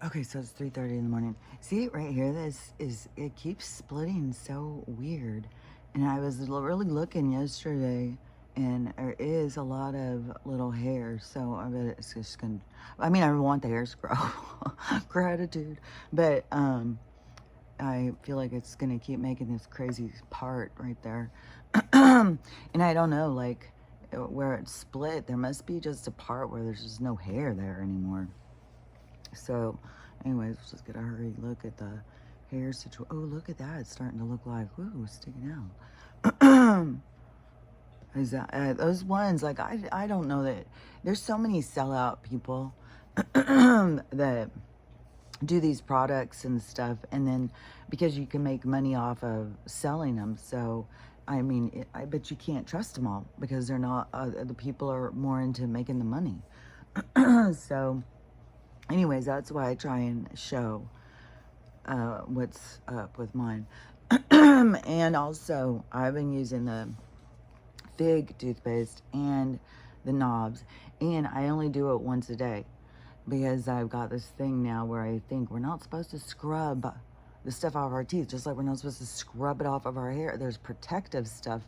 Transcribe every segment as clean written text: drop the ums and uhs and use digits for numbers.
Okay, so it's 3:30 in the morning. See it right here? It keeps splitting so weird. And I was really looking yesterday, and there is a lot of little hairs. So I bet it's just gonna. I mean, I want the hairs to grow. Gratitude, but I feel like it's gonna keep making this crazy part right there. And I don't know, like where it's split, there must be just a part where there's just no hair there anymore. So, anyways, let's just get a hurry look at the hair situation. Oh, look at that. It's starting to look like, ooh, sticking out. Is that, those ones, like, I don't know that, there's so many sellout people that do these products and stuff, and then, because you can make money off of selling them, so, I mean, I bet you can't trust them all, because they're not, the people are more into making the money. So, anyways, that's why I try and show what's up with mine. And also, I've been using the Fig toothpaste and the knobs, and I only do it once a day because I've got this thing now where I think we're not supposed to scrub the stuff off our teeth, just like we're not supposed to scrub it off of our hair. There's protective stuff.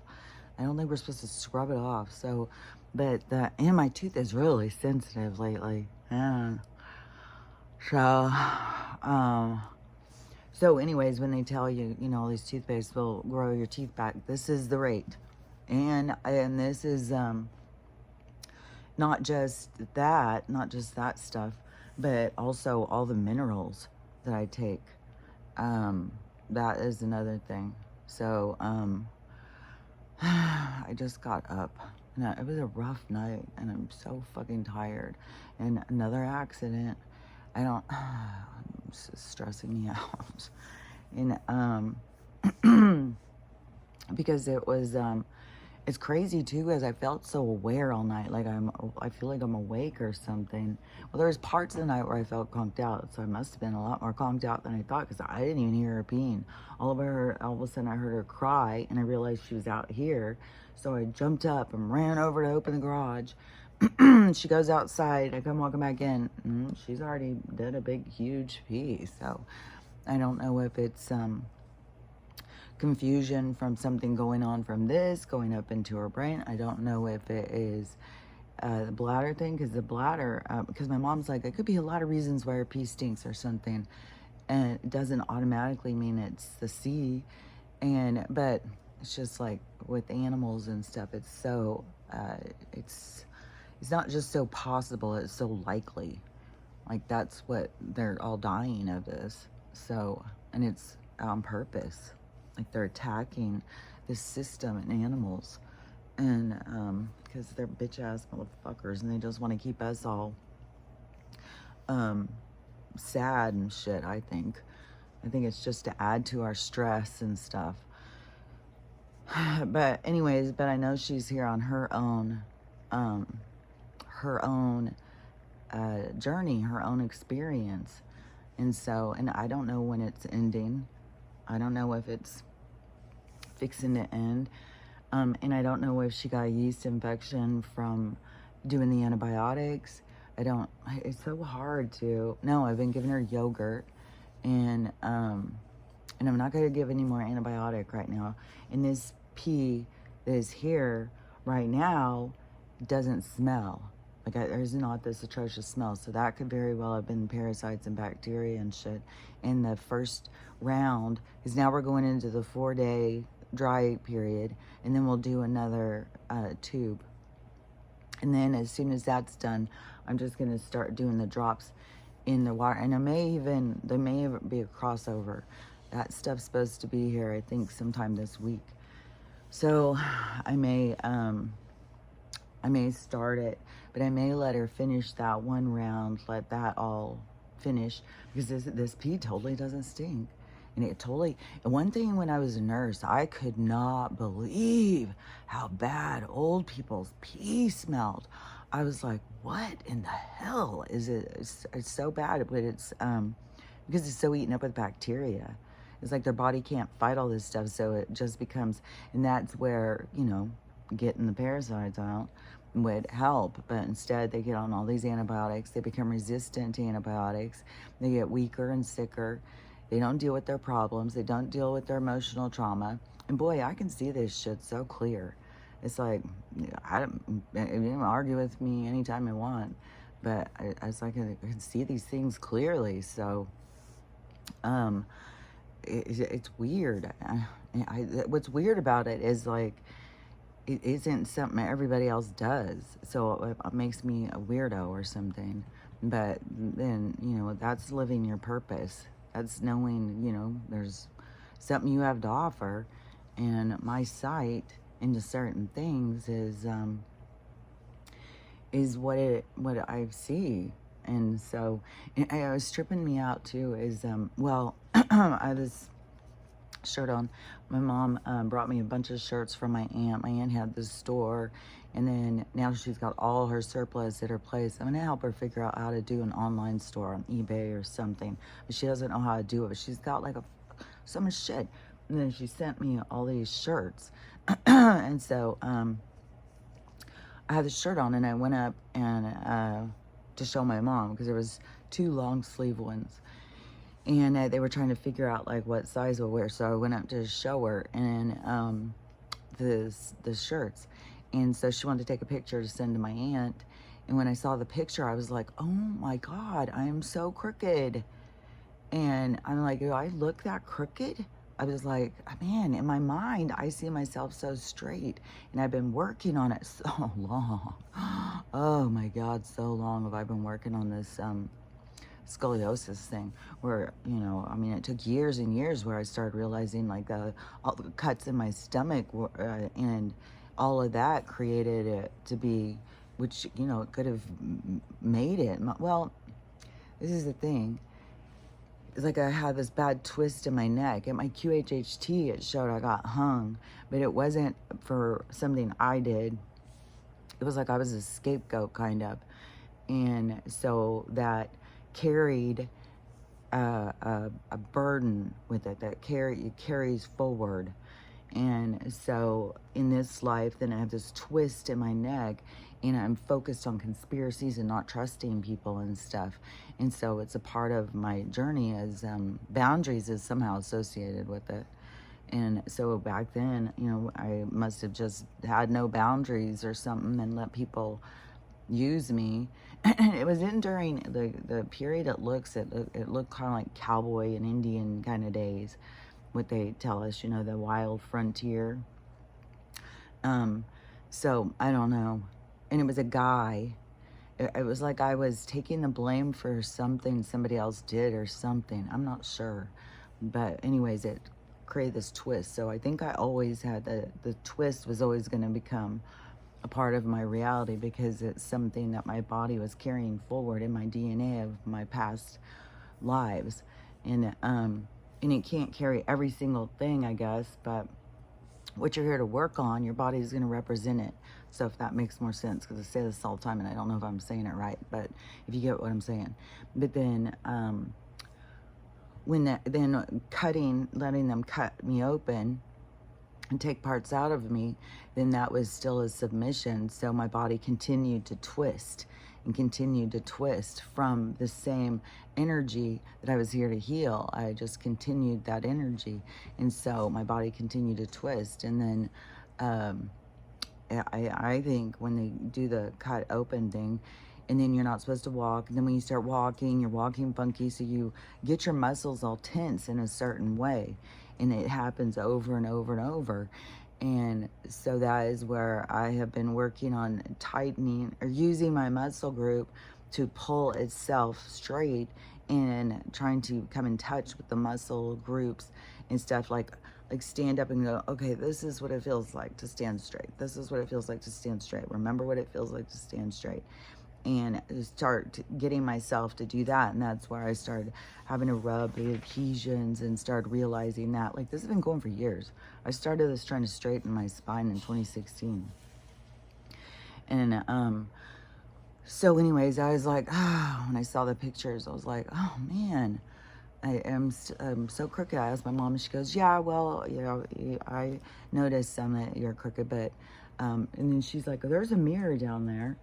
I don't think we're supposed to scrub it off. So, but and my tooth is really sensitive lately. Yeah. So, so anyways, when they tell you, you know, these toothpastes will grow your teeth back, this is the rate. And this is not just that stuff, but also all the minerals that I take. That is another thing. So, I just got up. And it was a rough night, and I'm so fucking tired. And another accident. It's stressing me out. And, because it was, it's crazy too, as I felt so aware all night. Like I feel like I'm awake or something. Well, there was parts of the night where I felt conked out, so I must have been a lot more conked out than I thought, because I didn't even hear her peeing. All of a sudden I heard her cry, and I realized she was out here. So I jumped up and ran over to open the garage. She goes outside. I come walking back in. She's already did a big, huge pee. So I don't know if it's confusion from something going on from this going up into her brain. I don't know if it is the bladder thing, because the bladder, because my mom's like, it could be a lot of reasons why her pee stinks or something, and it doesn't automatically mean it's the C. But it's just like with animals and stuff, it's so it's not just so possible, it's so likely. Like, that's what they're all dying of this. So, and it's on purpose. Like, they're attacking this system and animals. And because they're bitch ass motherfuckers, and they just want to keep us all sad and shit. I think it's just to add to our stress and stuff. But anyways, I know she's here on her own journey, her own experience. And so, and I don't know when it's ending. I don't know if it's fixing to end. And I don't know if she got a yeast infection from doing the antibiotics. It's so hard to, no, I've been giving her yogurt, and I'm not going to give any more antibiotic right now. And this pee that is here right now doesn't smell. Like, there's not this atrocious smell. So that could very well have been parasites and bacteria and shit in the first round. Because now we're going into the 4-day dry period. And then we'll do another tube. And then as soon as that's done, I'm just going to start doing the drops in the water. And there may even be a crossover. That stuff's supposed to be here, I think, sometime this week. So I may start it, but I may let her finish that one round, let that all finish, because this pee totally doesn't stink. And one thing, when I was a nurse, I could not believe how bad old people's pee smelled. I was like, what in the hell is it? It's so bad, but it's because it's so eaten up with bacteria. It's like their body can't fight all this stuff, so it just becomes, and that's where, getting the parasites out. would help, but instead they get on all these antibiotics. They become resistant to antibiotics. They get weaker and sicker. They don't deal with their problems. They don't deal with their emotional trauma. And boy, I can see this shit so clear. It's like, I don't, you can argue with me anytime you want, but it's like I can see these things clearly. So, it's weird. What's weird about it is like, it isn't something everybody else does. So it makes me a weirdo or something. But then, that's living your purpose. That's knowing, there's something you have to offer. And my sight into certain things is what I see. And so it was tripping me out too is, I had this shirt on. My mom brought me a bunch of shirts from my aunt. My aunt had this store, and then now she's got all her surplus at her place. I'm going to help her figure out how to do an online store on eBay or something. But she doesn't know how to do it. But she's got like so much shit. And then she sent me all these shirts. And so I had this shirt on, and I went up and to show my mom, because there was 2 long sleeve ones. And they were trying to figure out like what size we'll wear. So I went up to show her and the shirts. And so she wanted to take a picture to send to my aunt. And when I saw the picture, I was like, oh my God, I am so crooked. And I'm like, do I look that crooked? I was like, man, in my mind, I see myself so straight. And I've been working on it so long. Oh my God, so long have I been working on this scoliosis thing, where it took years and years, where I started realizing like all the cuts in my stomach and all of that created it to be, which it could have made it. Well, this is the thing. It's like I had this bad twist in my neck. At my QHHT, it showed I got hung, but it wasn't for something I did. It was like I was a scapegoat kind of, and so that carried a burden with it that carries forward. And so in this life, then I have this twist in my neck, and I'm focused on conspiracies and not trusting people and stuff. And so it's a part of my journey as boundaries is somehow associated with it. And so back then, I must have just had no boundaries or something and let people use me. And it was during the period it looked kind of like cowboy and Indian kind of days, what they tell us, the wild frontier. So I don't know. And it was a guy. It was like I was taking the blame for something somebody else did or something. I'm not sure. But anyways, it created this twist. So I think I always had the twist was always going to become a part of my reality, because it's something that my body was carrying forward in my DNA of my past lives. And it can't carry every single thing, I guess, but what you're here to work on, your body is going to represent it. So if that makes more sense, because I say this all the time and I don't know if I'm saying it right, but if you get what I'm saying. But then letting them cut me open and take parts out of me, then that was still a submission. So my body continued to twist and continued to twist from the same energy that I was here to heal. I just continued that energy. And so my body continued to twist. And then I think when they do the cut open thing, and then you're not supposed to walk, and then when you start walking, you're walking funky, so you get your muscles all tense in a certain way. And it happens over and over and over. And so that is where I have been working on tightening or using my muscle group to pull itself straight and trying to come in touch with the muscle groups and stuff, like stand up and go, okay, this is what it feels like to stand straight. This is what it feels like to stand straight. Remember what it feels like to stand straight. And start getting myself to do that. And that's where I started having to rub the adhesions and started realizing that, like, this has been going for years. I started this trying to straighten my spine in 2016. And so anyways, I was like, when I saw the pictures, I was like, oh man, I am so crooked. I asked my mom, and she goes, yeah, well, I noticed some that you're crooked, but And then she's like, there's a mirror down there.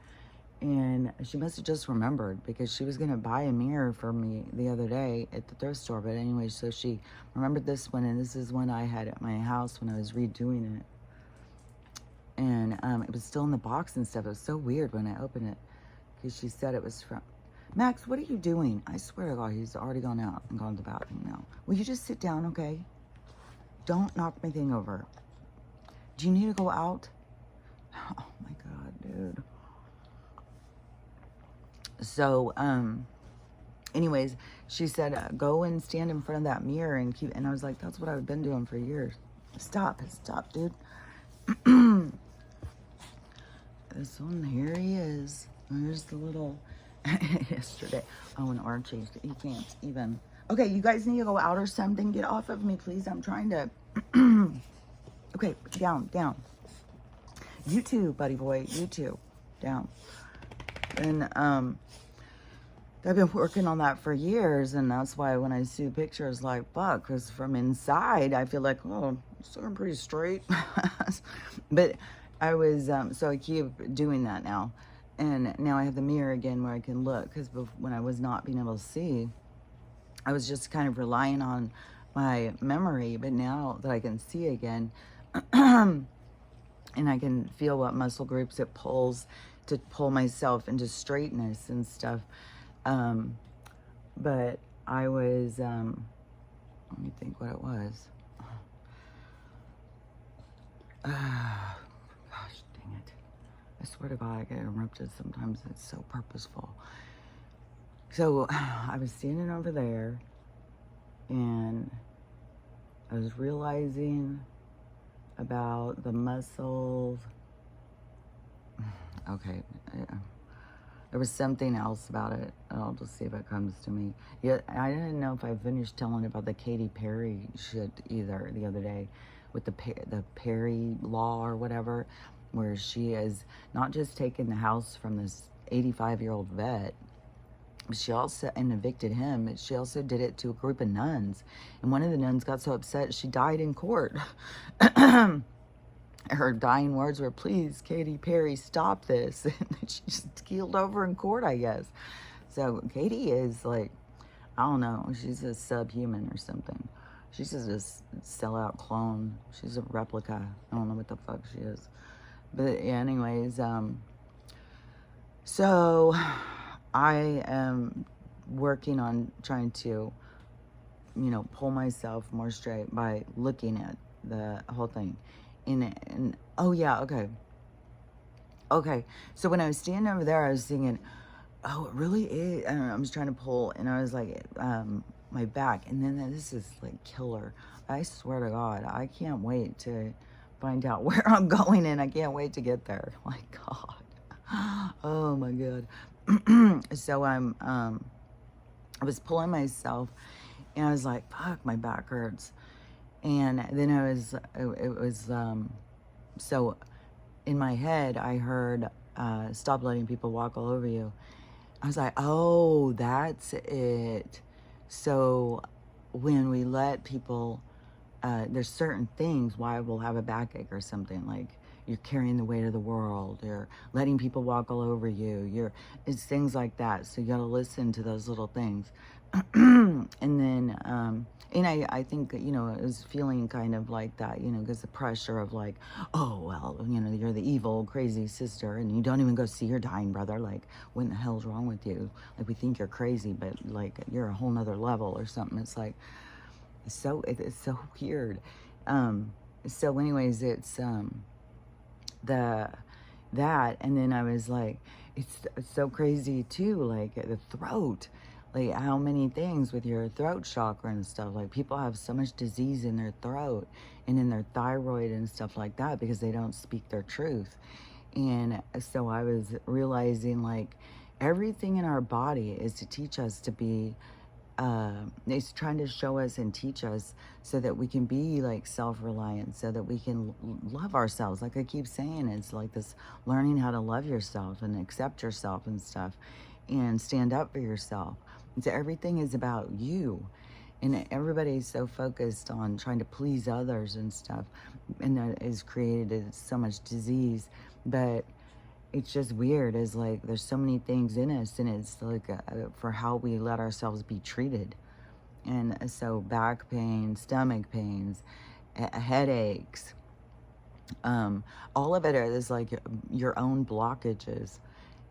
And she must have just remembered because she was going to buy a mirror for me the other day at the thrift store. But anyway, so she remembered this one, and this is one I had at my house when I was redoing it. And it was still in the box and stuff. It was so weird when I opened it because she said it was from... Max, what are you doing? I swear to God, he's already gone out and gone to the bathroom now. Will you just sit down, okay? Don't knock my thing over. Do you need to go out? Oh my God, dude. So, anyways, she said, go and stand in front of that mirror and keep, and I was like, that's what I've been doing for years. Stop, dude. This one, here he is. There's the little, yesterday. Oh, and Archie, he can't even. Okay, you guys need to go out or something. Get off of me, please. I'm trying to, okay, down. You too, buddy boy, you too, down. And, I've been working on that for years, and that's why when I see pictures, like, fuck, because from inside, I feel like, oh, it's looking pretty straight. But I was, so I keep doing that now. And now I have the mirror again where I can look, because when I was not being able to see, I was just kind of relying on my memory. But now that I can see again, and I can feel what muscle groups it pulls to pull myself into straightness and stuff. But I was, let me think what it was. Gosh, dang it. I swear to God, I get interrupted sometimes. It's so purposeful. So I was standing over there and I was realizing about the muscles. Okay. There was something else about it. I'll just see if it comes to me. Yeah, I didn't know if I finished telling about the Katy Perry shit either the other day with the Perry law or whatever, where she has not just taken the house from this 85-year-old vet, but she also, and evicted him, but she also did it to a group of nuns. And one of the nuns got so upset she died in court. Her dying words were, please, Katy Perry, stop this. And she just keeled over in court, I guess. So Katy is like, I don't know, she's a subhuman or something. She's just a sellout clone. She's a replica. I don't know what the fuck she is. But anyways, so I am working on trying to, pull myself more straight by looking at the whole thing. And oh yeah, okay. So when I was standing over there, I was thinking, oh, it really is. I was trying to pull, and I was like, my back, and then this is like killer. I swear to God, I can't wait to find out where I'm going, and I can't wait to get there. My God, oh my God. So I was pulling myself, and I was like, fuck, my back hurts. And then it was, so in my head, I heard, stop letting people walk all over you. I was like, oh, that's it. So when we let people, there's certain things why we'll have a backache or something, like you're carrying the weight of the world, you're letting people walk all over you, it's things like that. So you got to listen to those little things. And then, and I think, it was feeling kind of like that, because the pressure of like, oh, well, you're the evil, crazy sister, and you don't even go see your dying brother. Like, what in the hell's wrong with you? Like, we think you're crazy, but like, you're a whole nother level or something. It's like, it's so weird. So anyways, it's, that, and then I was like, it's so crazy too, like the throat. Like how many things with your throat chakra and stuff, like people have so much disease in their throat and in their thyroid and stuff like that because they don't speak their truth. And so I was realizing like everything in our body is to teach us to be, it's trying to show us and teach us so that we can be like self-reliant, so that we can love ourselves. Like I keep saying, it's like this learning how to love yourself and accept yourself and stuff and stand up for yourself. So everything is about you. And everybody's so focused on trying to please others and stuff, and that has created so much disease. But it's just weird, is like there's so many things in us, and it's like for how we let ourselves be treated. And so back pain, stomach pains, headaches, all of it is like your own blockages.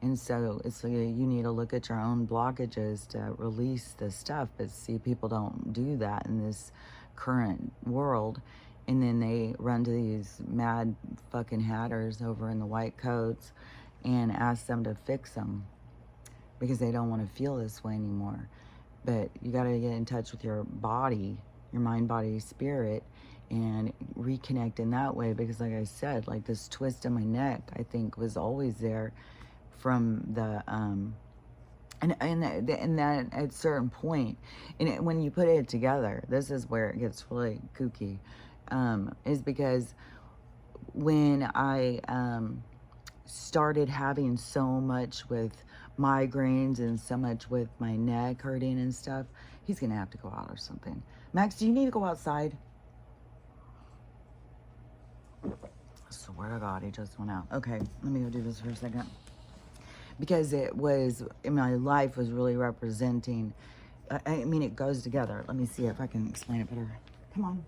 And so it's like you need to look at your own blockages to release this stuff. But see, people don't do that in this current world. And then they run to these mad fucking hatters over in the white coats and ask them to fix them because they don't want to feel this way anymore. But you got to get in touch with your body, your mind, body, spirit, and reconnect in that way. Because like I said, like this twist in my neck, I think was always there from the and that at a certain point, and when you put it together, this is where it gets really kooky, is because when I started having so much with migraines and so much with my neck hurting and stuff, he's gonna have to go out or something. Max, do you need to go outside? I swear to God, he just went out. Okay, let me go do this for a second. Because it was, in my life was really representing, I mean, it goes together. Let me see if I can explain it better. Come on,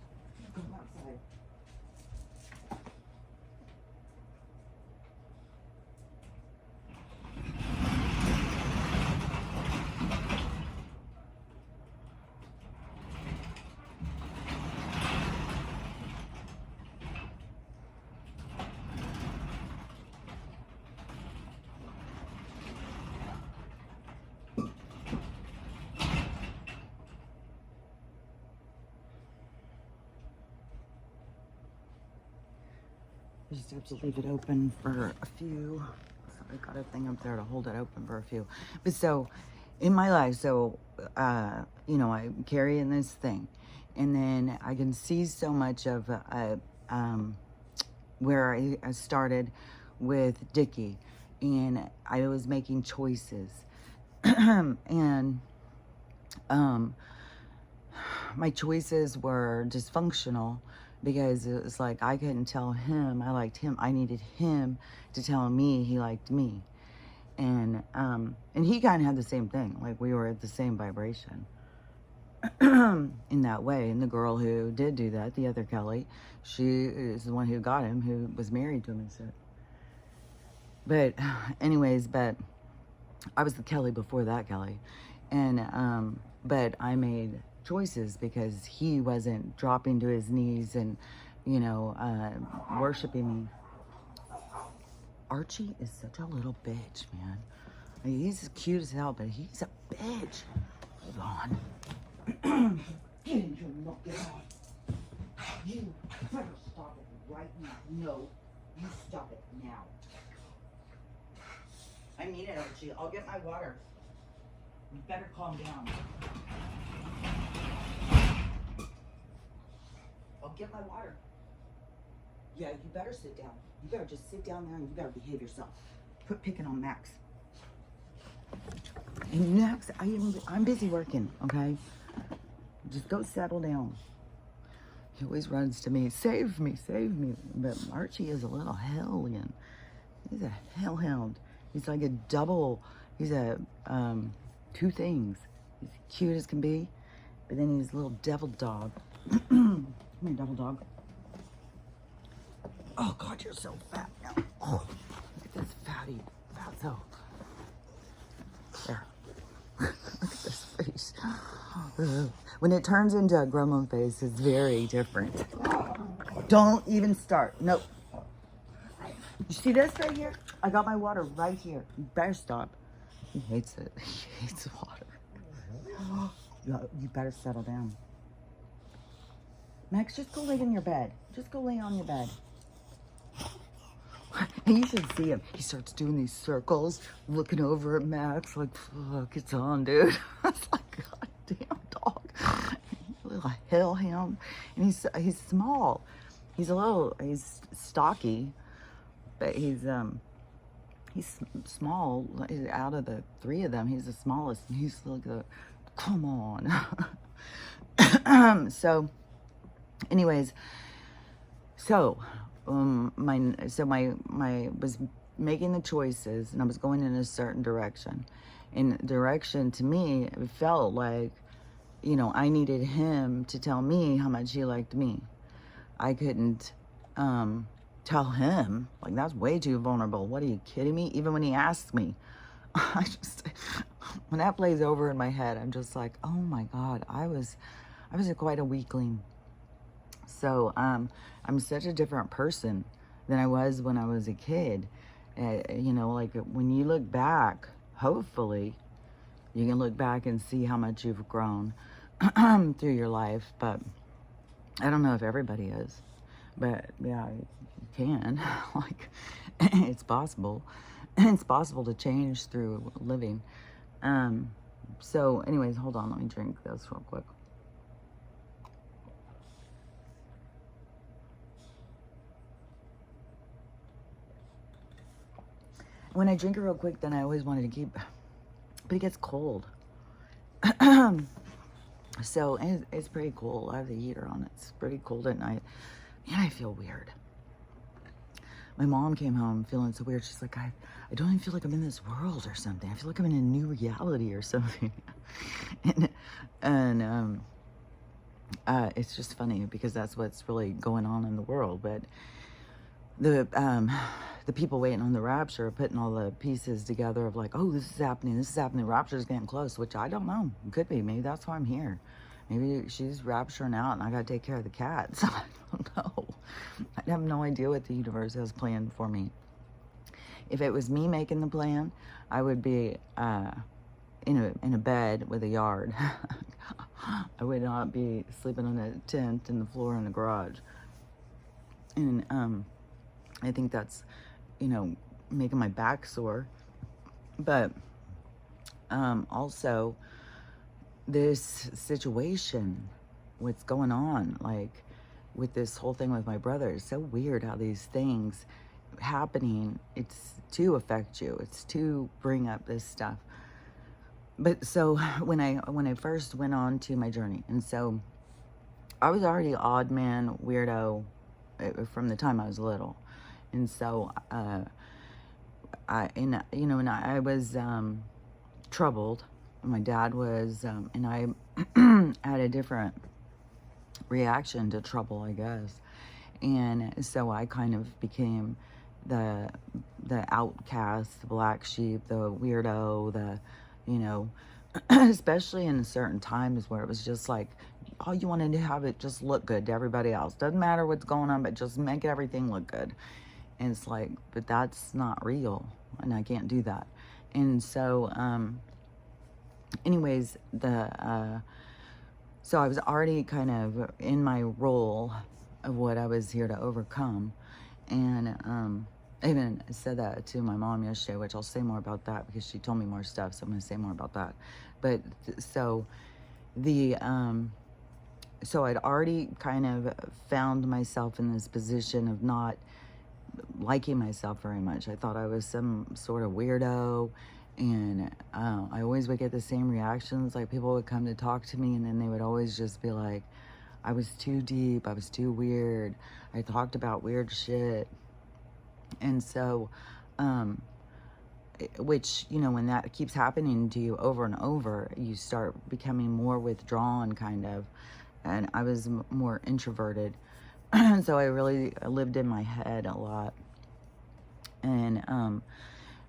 go outside. I just have to leave it open for a few. So I got a thing up there to hold it open for a few. But so, in my life, so, you know, I carry in this thing. And then I can see so much of where I started with Dickie. And I was making choices. And my choices were dysfunctional. Because it was like I couldn't tell him I liked him. I needed him to tell me he liked me. And he kind of had the same thing. Like we were at the same vibration in that way. And the girl who did do that, the other Kelly, she is the one who got him, who was married to him and shit. But anyways, but I was the Kelly before that Kelly. And but I made choices because he wasn't dropping to his knees and, you know, worshiping me. Archie is such a little bitch, man. I mean, he's as cute as hell, but he's a bitch. Hold on. Get in here and knock it on. You better stop it right now. No, you stop it now. I mean it, Archie. I'll get my water. You better calm down. I'll get my water. Yeah, you better sit down. You better just sit down there and you better behave yourself. Quit picking on Max. And Max, I'm busy working, okay? Just go settle down. He always runs to me, save me, save me. But Archie is a little hellion. He's a hellhound. He's like a double, he's a, two things. He's cute as can be, but then he's a little devil dog. Come here, devil dog. Oh God, you're so fat now. Oh, look at this fatty, fatso. There. Look at this face. When it turns into a gremlin face, it's very different. Don't even start. Nope. You see this right here? I got my water right here. You better stop. He hates it. He hates water. You better settle down. Max, just go lay in your bed. Just go lay on your bed. And you should see him. He starts doing these circles, looking over at Max, like, fuck, it's on, dude. I was like, God damn dog. Little hellhound. And he's small. He's stocky, but he's small. Out of the three of them, he's the smallest. And he's like, come on. So, anyways, so my was making the choices, and I was going in a certain direction. And direction to me, it felt like, I needed him to tell me how much he liked me. I couldn't tell him, like, that's way too vulnerable. What, are you kidding me? Even when he asked me, when that plays over in my head, I'm just like, oh my God, I was quite a weakling. So I'm such a different person than I was when I was a kid. Like when you look back, hopefully you can look back and see how much you've grown through your life. But I don't know if everybody is. But yeah, you can. Like, it's possible. It's possible to change through living. So anyways, hold on, let me drink this real quick. When I drink it real quick, then I always wanted to keep, but it gets cold. So it's pretty cool. I have the heater on. It's pretty cold at night. And I feel weird. My mom came home feeling so weird. She's like, I don't even feel like I'm in this world or something. I feel like I'm in a new reality or something. and it's just funny because that's what's really going on in the world. But the people waiting on the rapture are putting all the pieces together of like, oh, this is happening, the rapture is getting close, which I don't know. It could be. Maybe that's why I'm here. Maybe she's rapturing out and I gotta take care of the cats. I don't know. I have no idea what the universe has planned for me. If it was me making the plan, I would be in a bed with a yard. I would not be sleeping on a tent in the floor in the garage. And I think that's, making my back sore. But also, this situation, what's going on, like with this whole thing with my brother, it's so weird how these things happening, it's to affect you, it's to bring up this stuff. But so when I first went on to my journey, and so I was already odd man, weirdo from the time I was little. And so I was troubled. My dad was, and I had a different reaction to trouble, I guess. And so I kind of became the outcast, the black sheep, the weirdo, especially in certain times where it was just like, all you wanted to have it just look good to everybody else. Doesn't matter what's going on, but just make everything look good. And it's like, but that's not real, and I can't do that. And so, anyways, so I was already kind of in my role of what I was here to overcome. And I even said that to my mom yesterday, which I'll say more about that because she told me more stuff, so I'm going to say more about that. But so so I'd already kind of found myself in this position of not liking myself very much. I thought I was some sort of weirdo, and I always would get the same reactions. Like, people would come to talk to me, and then they would always just be like, I was too deep, I was too weird, I talked about weird shit. And so which, when that keeps happening to you over and over, you start becoming more withdrawn, kind of. And I was more introverted. So I really lived in my head a lot. And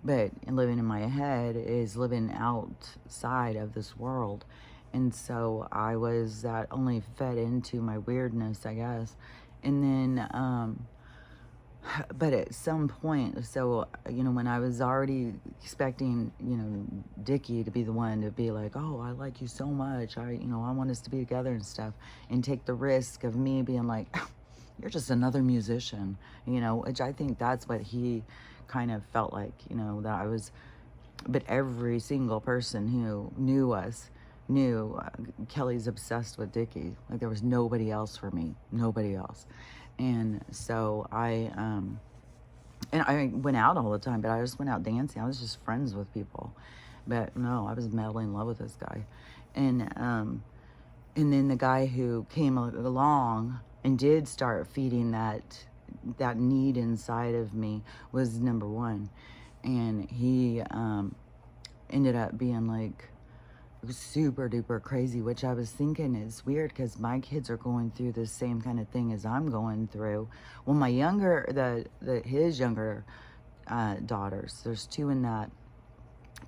but living in my head is living outside of this world. And so I was that only fed into my weirdness, I guess. And then but at some point, so when I was already expecting Dickie to be the one to be like, oh, I like you so much, I want us to be together and stuff, and take the risk of me being like, you're just another musician, which I think that's what he kind of felt like, that I was. But every single person who knew us knew Kelly's obsessed with Dickie. Like, there was nobody else for me, nobody else. And so and I went out all the time, but I just went out dancing. I was just friends with people. But no, I was madly in love with this guy. And And then the guy who came along and did start feeding that need inside of me was number one. And he ended up being like super duper crazy, which I was thinking is weird because my kids are going through the same kind of thing as I'm going through. Well, my younger, his younger daughters, there's two in that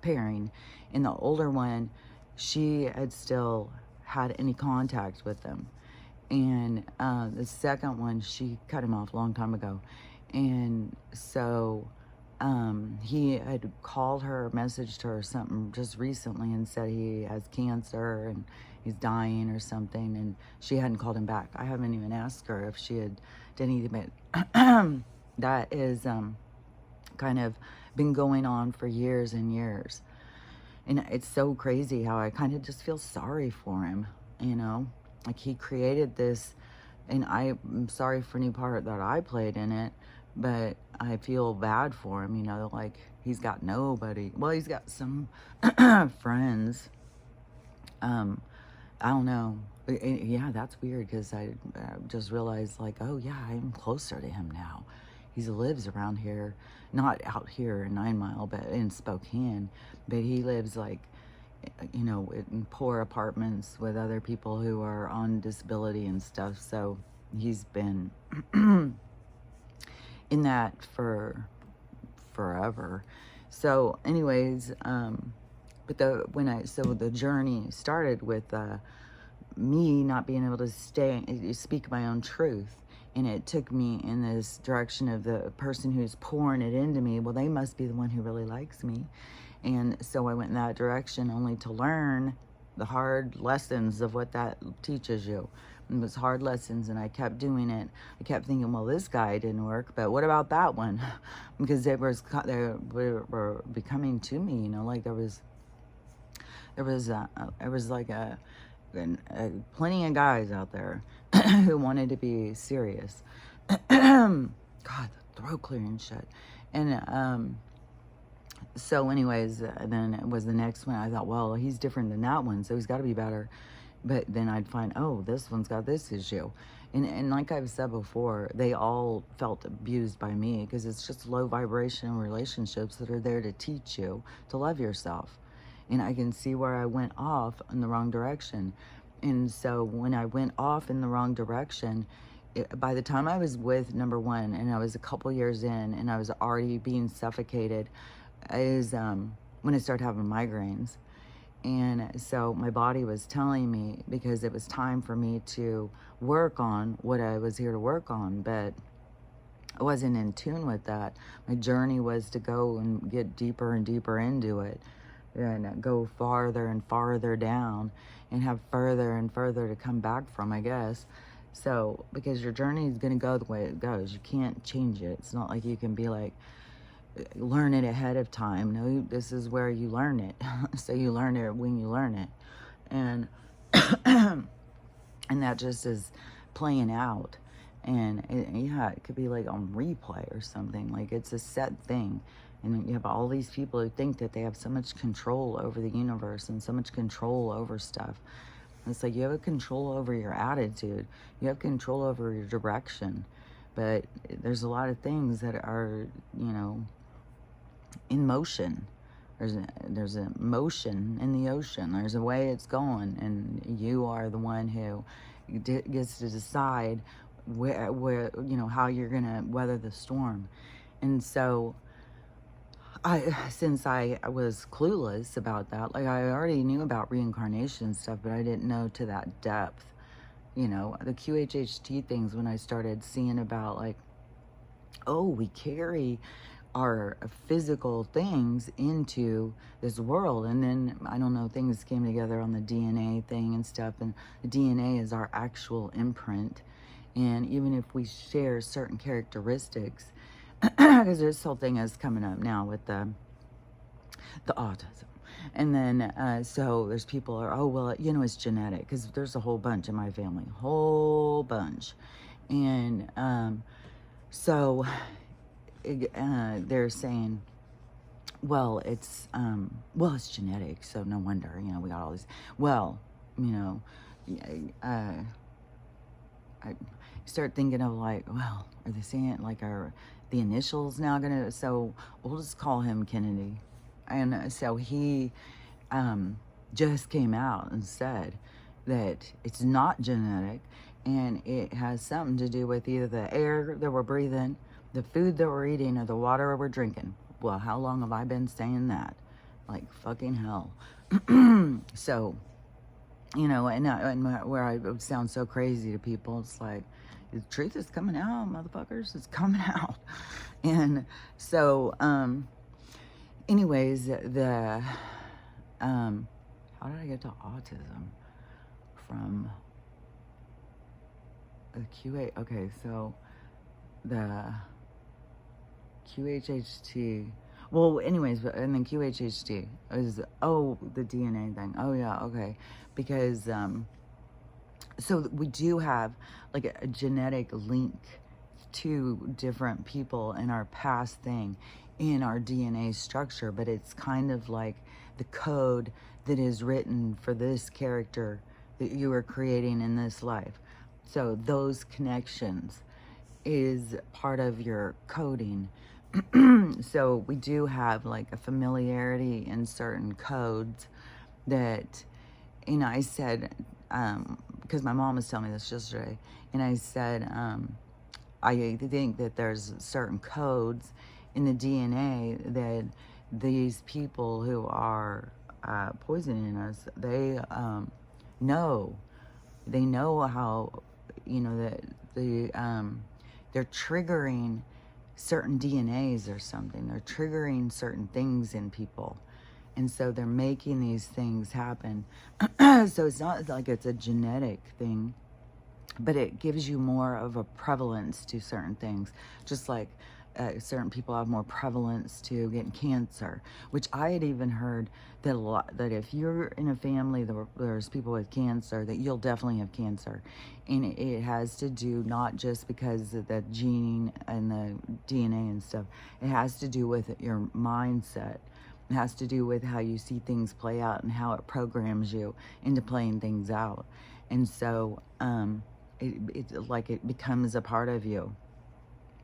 pairing, and the older one, she had still had any contact with them. And the second one, she cut him off a long time ago. And so he had called her, messaged her or something just recently and said he has cancer and he's dying or something. And she hadn't called him back. I haven't even asked her if she had done anything, but that is kind of been going on for years and years. And it's so crazy how I kind of just feel sorry for him, you know? Like, he created this, and I'm sorry for any part that I played in it, but I feel bad for him, you know? Like, he's got nobody. Well, he's got some friends. I don't know. Yeah, that's weird, because I just realized, like, oh, yeah, I'm closer to him now. He lives around here, not out here in 9 Mile, but in Spokane. But he lives, like, you know, in poor apartments with other people who are on disability and stuff. So he's been in that for forever. So anyways, but the journey started with me not being able to speak my own truth. And it took me in this direction of the person who's pouring it into me. Well, they must be the one who really likes me. And so I went in that direction only to learn the hard lessons of what that teaches you. It was hard lessons, and I kept doing it. I kept thinking, well, this guy didn't work, but what about that one? Because they were becoming to me, you know, like there was like plenty of guys out there who wanted to be serious. God, the throat clearing shit. And so anyways, then it was the next one. I thought, well, he's different than that one, so he's got to be better. But then I'd find, oh, this one's got this issue. And like I've said before, they all felt abused by me, because it's just low vibrational relationships that are there to teach you to love yourself. And I can see where I went off in the wrong direction. And so when I went off in the wrong direction, by the time I was with number one, and I was a couple years in, and I was already being suffocated, is when I started having migraines. And so my body was telling me, because it was time for me to work on what I was here to work on, but I wasn't in tune with that. My journey was to go and get deeper and deeper into it, and go farther and farther down, and have further and further to come back from, I guess. So, because your journey is going to go the way it goes. You can't change it. It's not like you can be like, learn it ahead of time. No, this is where you learn it. So you learn it when you learn it. And and that just is playing out. And yeah, it could be like on replay or something. Like, it's a set thing. And you have all these people who think that they have so much control over the universe and so much control over stuff. It's like, you have a control over your attitude. You have control over your direction. But there's a lot of things that are, you know, in motion. There's a motion in the ocean. There's a way it's going, and you are the one who gets to decide where you know, how you're gonna weather the storm. And so since I was clueless about that, like, I already knew about reincarnation stuff, but I didn't know to that depth. You know, the QHHT things, when I started seeing about, like, oh, we carry our physical things into this world. And then, I don't know, things came together on the DNA thing and stuff. And the DNA is our actual imprint. And even if we share certain characteristics, because this whole thing is coming up now with the autism. And then, so there's people are, oh, well, you know, it's genetic, because there's a whole bunch in my family, whole bunch. And so they're saying, well, it's genetic, so no wonder, you know, we got all these. Well, you know, uh, I start thinking of like, well, are they saying like, are the initials now gonna, so we'll just call him Kennedy. And so he just came out and said that it's not genetic, and it has something to do with either the air that we're breathing, the food that we're eating, or the water we're drinking. Well, how long have I been saying that? Like fucking hell. So, you know, and where I would sound so crazy to people, it's like, the truth is coming out, motherfuckers. It's coming out. And so, anyways, how did I get to autism? From the QA, okay, so the QHHT, well, anyways, and then QHHT is, oh, the DNA thing. Oh, yeah, okay. Because, so we do have like a genetic link to different people in our past thing, in our DNA structure, but it's kind of like the code that is written for this character that you are creating in this life. So those connections is part of your coding. So we do have like a familiarity in certain codes that, you know, I said, because my mom was telling me this yesterday, and I said, I think that there's certain codes in the DNA that these people who are poisoning us, they know. They know how, you know, that they're triggering certain DNAs or something. They're triggering certain things in people. And so they're making these things happen. So it's not like it's a genetic thing, but it gives you more of a prevalence to certain things. Just like certain people have more prevalence to getting cancer, which I had even heard that a lot, that if you're in a family that there's people with cancer, that you'll definitely have cancer. And it has to do not just because of the gene and the DNA and stuff. It has to do with your mindset. It has to do with how you see things play out and how it programs you into playing things out. And so it becomes a part of you.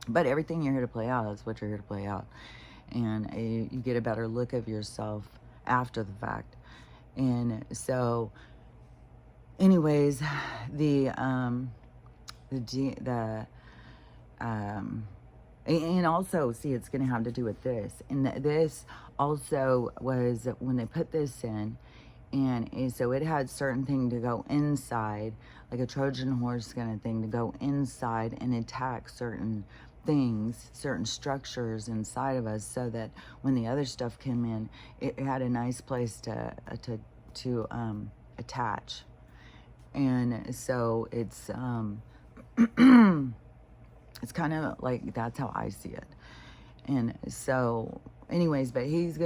But everything you're here to play out is what you're here to play out. And you get a better look of yourself after the fact. And so, anyways, and also, see, it's going to have to do with this. And this also was when they put this in, and so it had certain thing to go inside, like a Trojan horse kind of thing, to go inside and attack certain things, certain structures inside of us, so that when the other stuff came in, it had a nice place to attach. And so it's it's kind of like, that's how I see it. And so anyways, but he's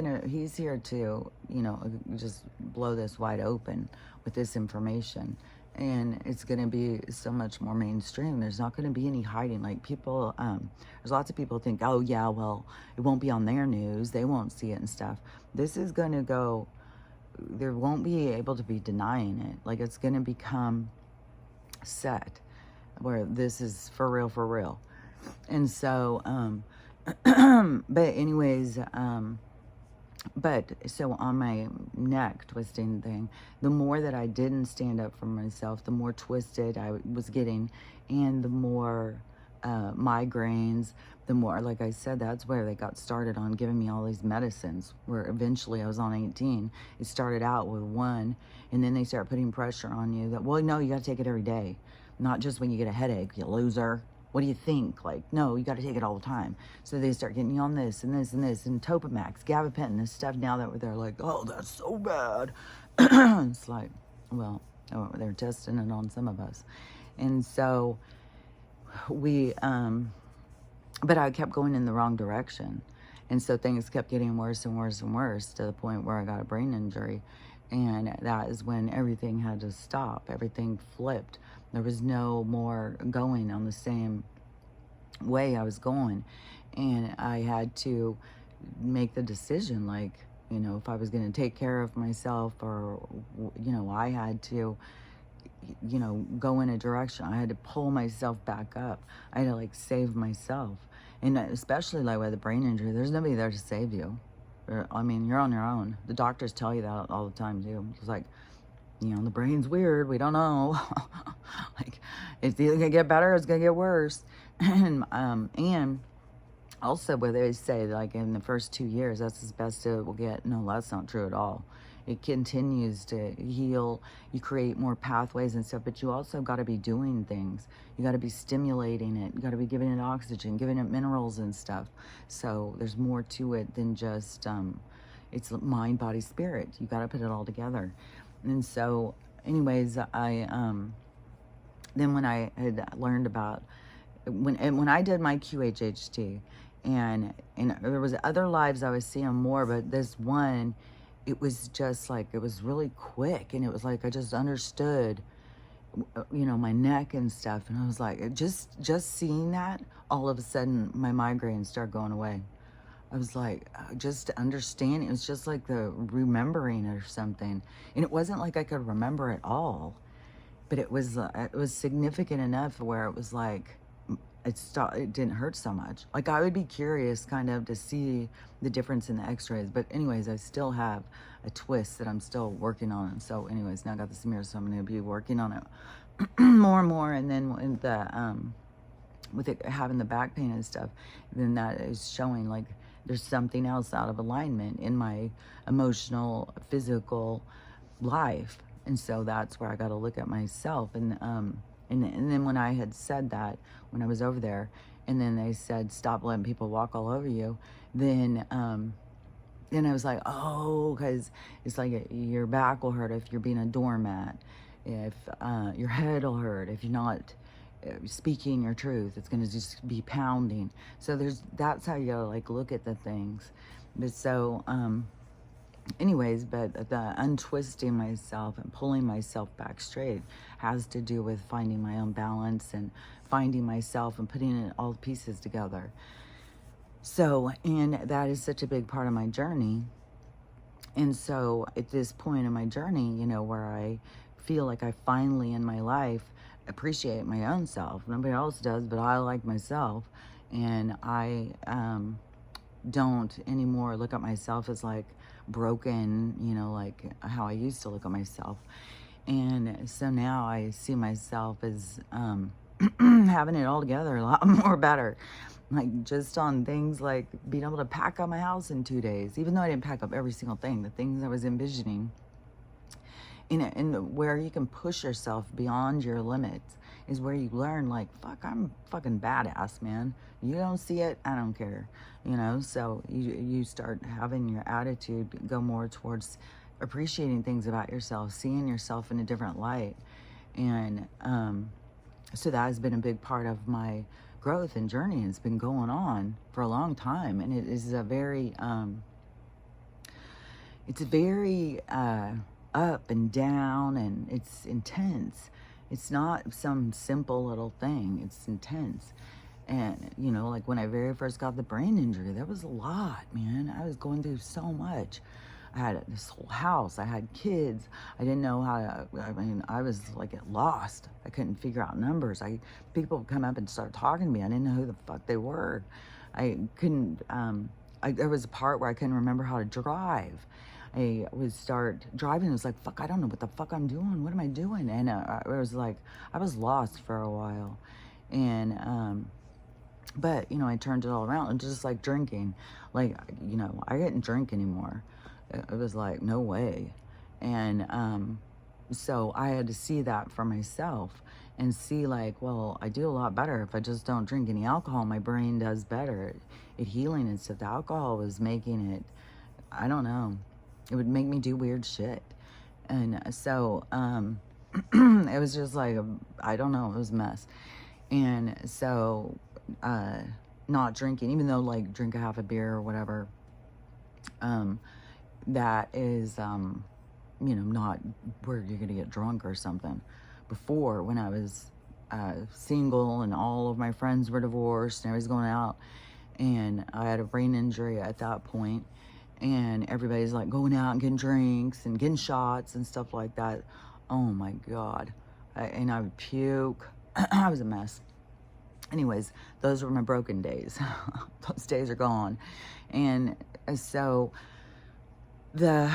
here to, you know, just blow this wide open with this information. And it's going to be so much more mainstream. There's not going to be any hiding. Like people, there's lots of people think, oh yeah, well, it won't be on their news. They won't see it and stuff. This is going to go, there won't be able to be denying it. Like it's going to become set where this is for real, for real. And so, but anyways, but so on my neck twisting thing, the more that I didn't stand up for myself, the more twisted I was getting, and the more migraines, the more, like I said, that's where they got started on giving me all these medicines, where eventually I was on 18. It started out with one, and then they start putting pressure on you that, well, no, you got to take it every day, not just when you get a headache, you loser. What do you think? Like, no, you got to take it all the time. So they start getting you on this and this and this, and Topamax, gabapentin, this stuff now that they're like, oh, that's so bad. It's like, well, they're testing it on some of us. And so but I kept going in the wrong direction. And so things kept getting worse and worse and worse, to the point where I got a brain injury. And that is when everything had to stop. Everything flipped. There was no more going on the same way I was going. And I had to make the decision, like, you know, if I was going to take care of myself, or, you know, I had to, you know, go in a direction. I had to pull myself back up. I had to like save myself. And especially like with a brain injury, there's nobody there to save you. I mean, you're on your own. The doctors tell you that all the time too. It's like, you know, the brain's weird. We don't know. Like, it's either gonna get better or it's gonna get worse. And also, where they say like in the first 2 years, that's as best it will get. No, that's not true at all. It continues to heal. You create more pathways and stuff, but you also got to be doing things. You got to be stimulating it. You got to be giving it oxygen, giving it minerals and stuff. So there's more to it than just it's mind, body, spirit. You got to put it all together. And so, anyways, I then when I had learned about when I did my QHHT, and there was other lives I was seeing more, but this one, it was just like, it was really quick, and it was like I just understood, you know, my neck and stuff, and I was like, just seeing that, all of a sudden my migraines started going away. I was like, just understanding, it was just like the remembering or something, and it wasn't like I could remember it all, but it was significant enough where it was like, it didn't hurt so much. Like, I would be curious kind of to see the difference in the x-rays, but anyways, I still have a twist that I'm still working on. And so anyways, now I got this mirror, so I'm going to be working on it more and more. And then with it having the back pain and stuff, then that is showing like there's something else out of alignment in my emotional, physical life. And so that's where I got to look at myself. And then when I had said that, when I was over there, and then they said, stop letting people walk all over you, then I was like, oh, because it's like your back will hurt if you're being a doormat, if your head will hurt if you're not speaking your truth. It's going to just be pounding. So that's how you gotta like look at the things. But so anyways, but the untwisting myself and pulling myself back straight has to do with finding my own balance and finding myself and putting it all the pieces together. So, and that is such a big part of my journey. And so at this point in my journey, you know, where I feel like I finally in my life appreciate my own self. Nobody else does, but I like myself. And I don't anymore look at myself as like broken, you know, like how I used to look at myself. And so now I see myself as having it all together a lot more better. Like just on things like being able to pack up my house in 2 days, even though I didn't pack up every single thing, the things I was envisioning. And where you can push yourself beyond your limits is where you learn, like, fuck, I'm fucking badass, man. You don't see it, I don't care, you know? So you start having your attitude go more towards appreciating things about yourself, seeing yourself in a different light. And so that has been a big part of my growth and journey. It's been going on for a long time, and it is a very up and down, and it's intense. It's not some simple little thing. It's intense. And, you know, like when I very first got the brain injury, there was a lot, man. I was going through so much. I had this whole house. I had kids. I didn't know how to, I mean, I was like lost. I couldn't figure out numbers. People would come up and start talking to me. I didn't know who the fuck they were. I couldn't, there was a part where I couldn't remember how to drive. I would start driving and it was like, fuck, I don't know what the fuck I'm doing. What am I doing? And it was like, I was lost for a while. And, but, you know, I turned it all around, and just like drinking, like, you know, I didn't drink anymore. It was like, no way. And so I had to see that for myself and see like, well, I do a lot better if I just don't drink any alcohol. My brain does better at healing and stuff. The alcohol was making it, I don't know, it would make me do weird shit. And so it was just like, I don't know, it was a mess. And so not drinking, even though like drink a half a beer or whatever, that is, you know, not where you're gonna get drunk or something. Before, when I was single and all of my friends were divorced and everybody's going out, and I had a brain injury at that point, and everybody's like going out and getting drinks and getting shots and stuff like that. Oh my God, and I would puke. I was a mess. Anyways, those were my broken days. Those days are gone. And so the,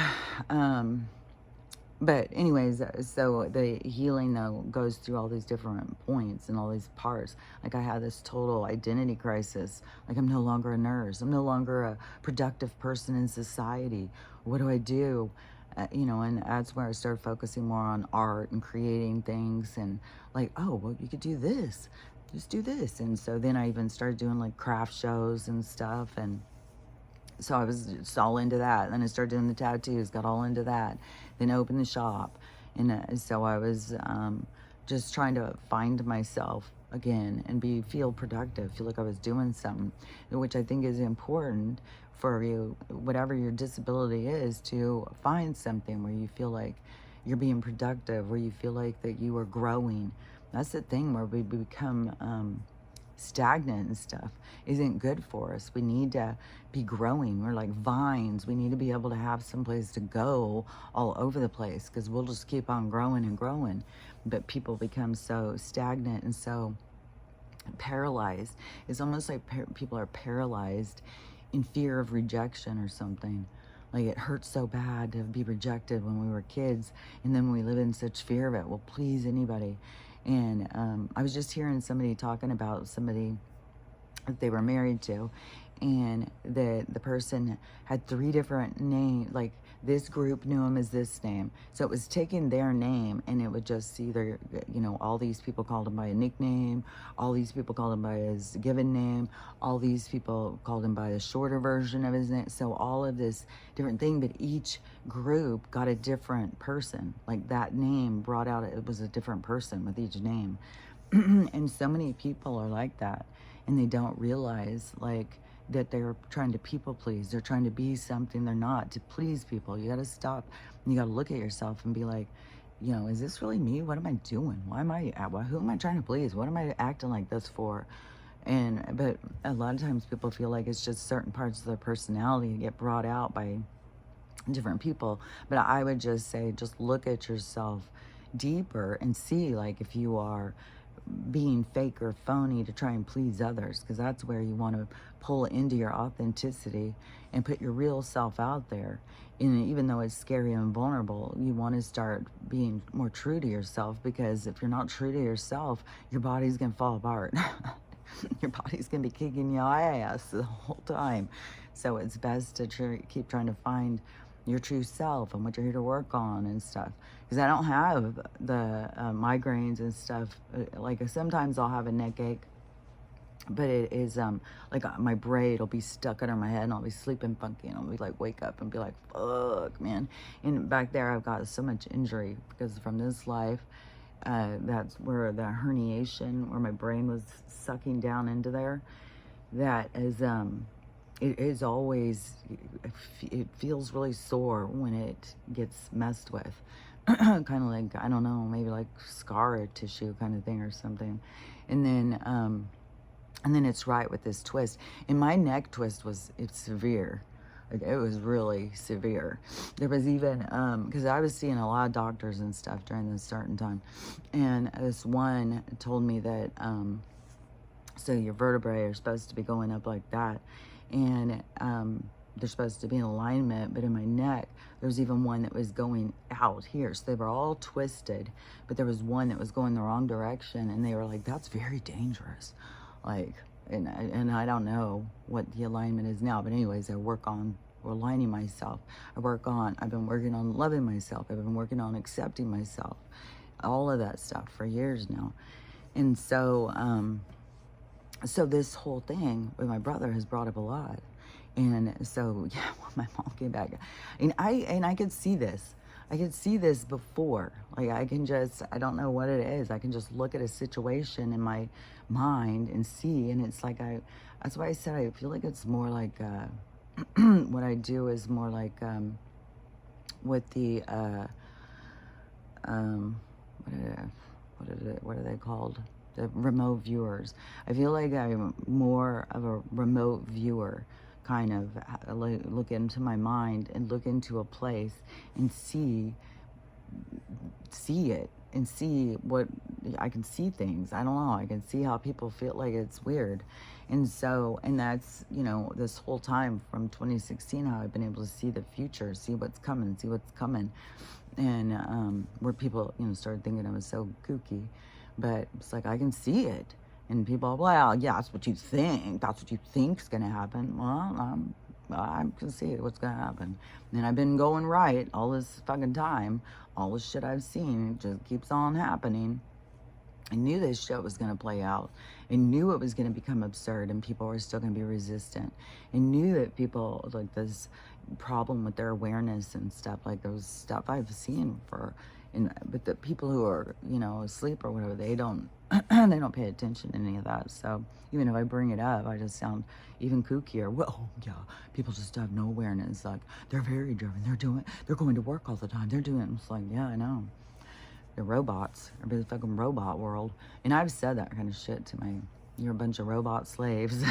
but anyways, so the healing though goes through all these different points and all these parts. Like I had this total identity crisis. Like I'm no longer a nurse. I'm no longer a productive person in society. What do I do? You know, and that's where I started focusing more on art and creating things and like, oh, well, you could do this. Just do this. And so then I even started doing like craft shows and stuff. And so I was just all into that. Then I started doing the tattoos, got all into that. Then opened the shop. And so I was just trying to find myself again and feel productive, feel like I was doing something, which I think is important for you, whatever your disability is, to find something where you feel like you're being productive, where you feel like that you are growing. That's the thing where we become stagnant and stuff isn't good for us. We need to be growing. We're like vines. We need to be able to have some place to go all over the place, because we'll just keep on growing and growing. But people become so stagnant and so paralyzed. It's almost like people are paralyzed in fear of rejection or something. Like it hurts so bad to be rejected when we were kids, and then we live in such fear of it. We'll please anybody. And I was just hearing somebody talking about somebody that they were married to, and the person had 3 different names. Like this group knew him as this name, so it was taking their name, and it would just either, you know, all these people called him by a nickname, all these people called him by his given name, all these people called him by a shorter version of his name. So all of this different thing, but each group got a different person. Like that name brought out, it was a different person with each name. And so many people are like that, and they don't realize like that they're trying to people please. They're trying to be something they're not to please people. You got to stop. You got to look at yourself and be like, you know, is this really me? What am I doing? Who am I trying to please? What am I acting like this for? But a lot of times people feel like it's just certain parts of their personality get brought out by different people. But I would just say, just look at yourself deeper and see like if you are being fake or phony to try and please others, because that's where you want to pull into your authenticity and put your real self out there. And even though it's scary and vulnerable, you want to start being more true to yourself, because if you're not true to yourself, your body's going to fall apart. Your body's going to be kicking your ass the whole time. So it's best to keep trying to find your true self and what you're here to work on and stuff. Because I don't have the migraines and stuff. Like sometimes I'll have a neck ache, but it is like my braid will be stuck under my head, and I'll be sleeping funky, and I'll be like wake up and be like, fuck, man. And back there I've got so much injury because from this life, that's where the herniation, where my brain was sucking down into there, that is it is always, it feels really sore when it gets messed with. Kind of like, I don't know, maybe like scar tissue kind of thing or something. And then it's right with this twist. And my neck twist it's severe. Like it was really severe. There was even, because I was seeing a lot of doctors and stuff during this certain time. And this one told me that, so your vertebrae are supposed to be going up like that. And they're supposed to be in alignment, but in my neck, there was even one that was going out here. So they were all twisted, but there was one that was going the wrong direction, and they were like, that's very dangerous. Like, and I don't know what the alignment is now, but anyways, I work on aligning myself. I've been working on loving myself. I've been working on accepting myself, all of that stuff for years now. And so, so this whole thing with my brother has brought up a lot. And so, yeah, when my mom came back, and I could see this. I could see this before. Like, I don't know what it is. I can just look at a situation in my mind and see, and it's like that's why I said I feel like it's more like, what I do is more like, with the, what are they called? The remote viewers. I feel like I'm more of a remote viewer, kind of look into my mind and look into a place and see it and see what, I can see things. I don't know. I can see how people feel like it's weird. And so, and that's, you know, this whole time from 2016, how I've been able to see the future, see what's coming, see what's coming. And where people, you know, started thinking I was so kooky. But it's like, I can see it. And people are, well, yeah, that's what you think. That's what you think's going to happen. Well, I can see what's going to happen. And I've been going right all this fucking time. All the shit I've seen, it just keeps on happening. I knew this shit was going to play out. I knew it was going to become absurd and people were still going to be resistant. I knew that people, like, this problem with their awareness and stuff, like those stuff I've seen for, but the people who are, you know, asleep or whatever, they don't they don't pay attention to any of that. So even if I bring it up, I just sound even kookier. Well, yeah, people just have no awareness. Like, they're very driven. They're going to work all the time. They're doing it. It's like, yeah, I know. They're robots. Everybody's fucking robot world. And I've said that kind of shit to you're a bunch of robot slaves.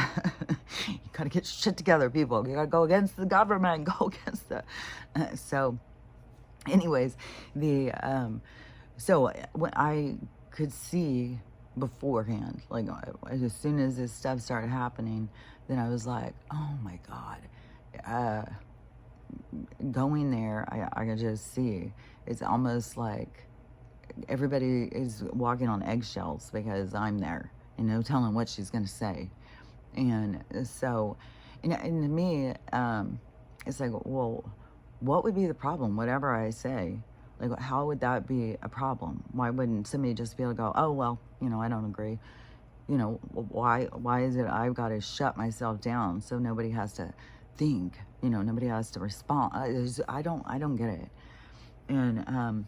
You gotta get shit together, people. You gotta go against the government. Go against the... So, anyways, so when I could see beforehand, like, as soon as this stuff started happening, then I was like, oh my God. Going there, I could just see. It's almost like everybody is walking on eggshells because I'm there, and no telling what she's going to say. And so, and to me, it's like, well, what would be the problem? Whatever I say, like, how would that be a problem? Why wouldn't somebody just be able to go, oh, well, you know, I don't agree. You know, why is it I've got to shut myself down so nobody has to think, you know, nobody has to respond? I don't get it. And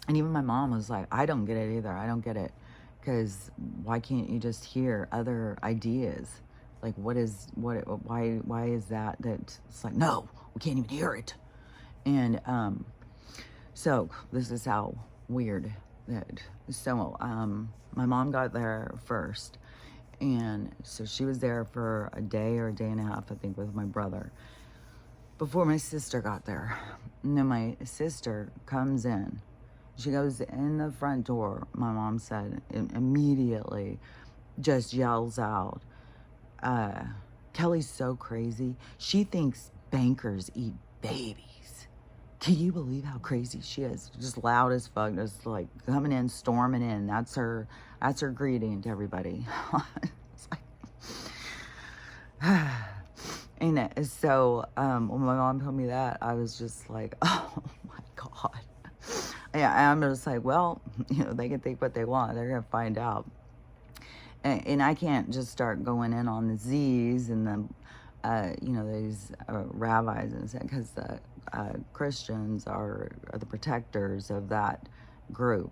even my mom was like, I don't get it either. I don't get it. Because why can't you just hear other ideas? Like, why is that it's like, no, we can't even hear it. And so this is how weird that. So my mom got there first. And so she was there for a day or a day and a half, I think, with my brother, before my sister got there. And then my sister comes in. She goes in the front door, my mom said, and immediately just yells out, Kelly's so crazy. She thinks bankers eat babies. Can you believe how crazy she is? Just loud as fuck, just like coming in, storming in. That's her greeting to everybody. It's like, and so when my mom told me that, I was just like, oh my God. Yeah, I'm just like, well, you know, they can think what they want. They're going to find out. And I can't just start going in on the Z's and the, you know, these rabbis, and because the Christians are the protectors of that group.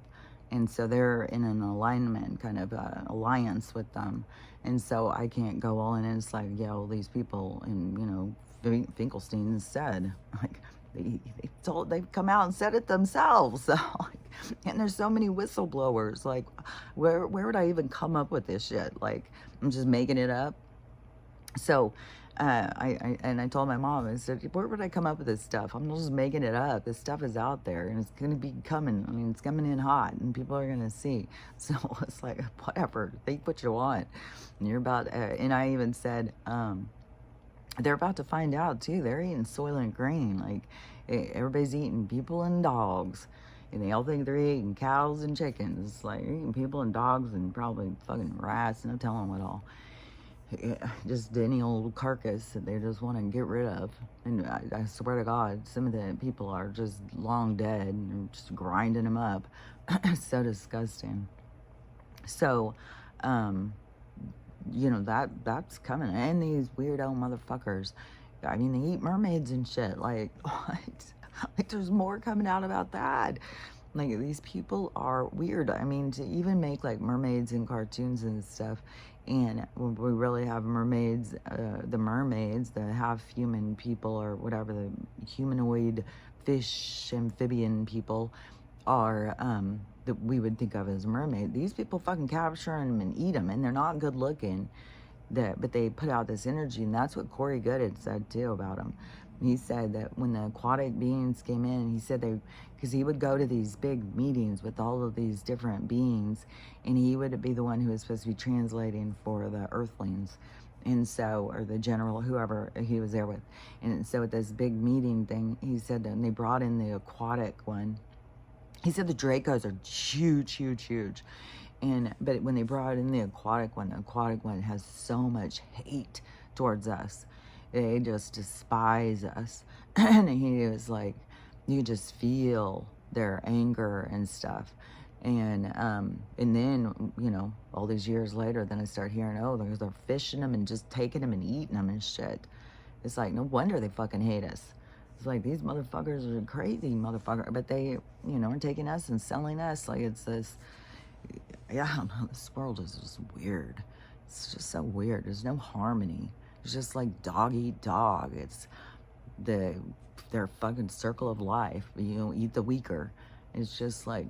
And so they're in an alignment, kind of alliance with them. And so I can't go all in and it's like, yeah, well, these people, and, you know, Finkelstein said, like, they've come out and said it themselves. And there's so many whistleblowers. Like, where would I even come up with this shit? Like, I'm just making it up. So I told my mom, I said, where would I come up with this stuff? I'm just making it up. This stuff is out there and it's going to be coming. I mean, it's coming in hot and people are going to see. So it's like, whatever, think what you want. And you're about, and I even said, they're about to find out too. They're eating Soylent Green. Like, everybody's eating people and dogs. And they all think they're eating cows and chickens. It's like, eating people and dogs and probably fucking rats, no telling what all. Just any old carcass that they just want to get rid of. And I swear to God, some of the people are just long dead and just grinding them up. So disgusting. So, you know, that's coming. And these weirdo motherfuckers, I mean, they eat mermaids and shit. Like, what? Like, there's more coming out about that. Like, these people are weird. I mean, to even make, like, mermaids in cartoons and stuff, and we really have mermaids, the mermaids, the half-human people, or whatever, the humanoid fish, amphibian people are, that we would think of as mermaid. These people fucking capture them and eat them, and they're not good looking, but they put out this energy, and that's what Corey Good had said too about them. He said that when the aquatic beings came in, he said they because he would go to these big meetings with all of these different beings, and he would be the one who was supposed to be translating for the earthlings. And so, or the general, whoever he was there with. And so at this big meeting thing, he said, and they brought in the aquatic one. He said the Dracos are huge, huge, huge. But when they brought in the aquatic one has so much hate towards us. They just despise us. And he was like, you just feel their anger and stuff. And then, you know, all these years later, then I start hearing, oh, they're fishing them and just taking them and eating them and shit. It's like, no wonder they fucking hate us. It's like, these motherfuckers are crazy motherfucker. But they, you know, are taking us and selling us. Like, it's this, yeah, I don't know, this world is just weird. It's just so weird. There's no harmony. It's just like dog eat dog. It's their fucking circle of life. You know, eat the weaker. It's just like,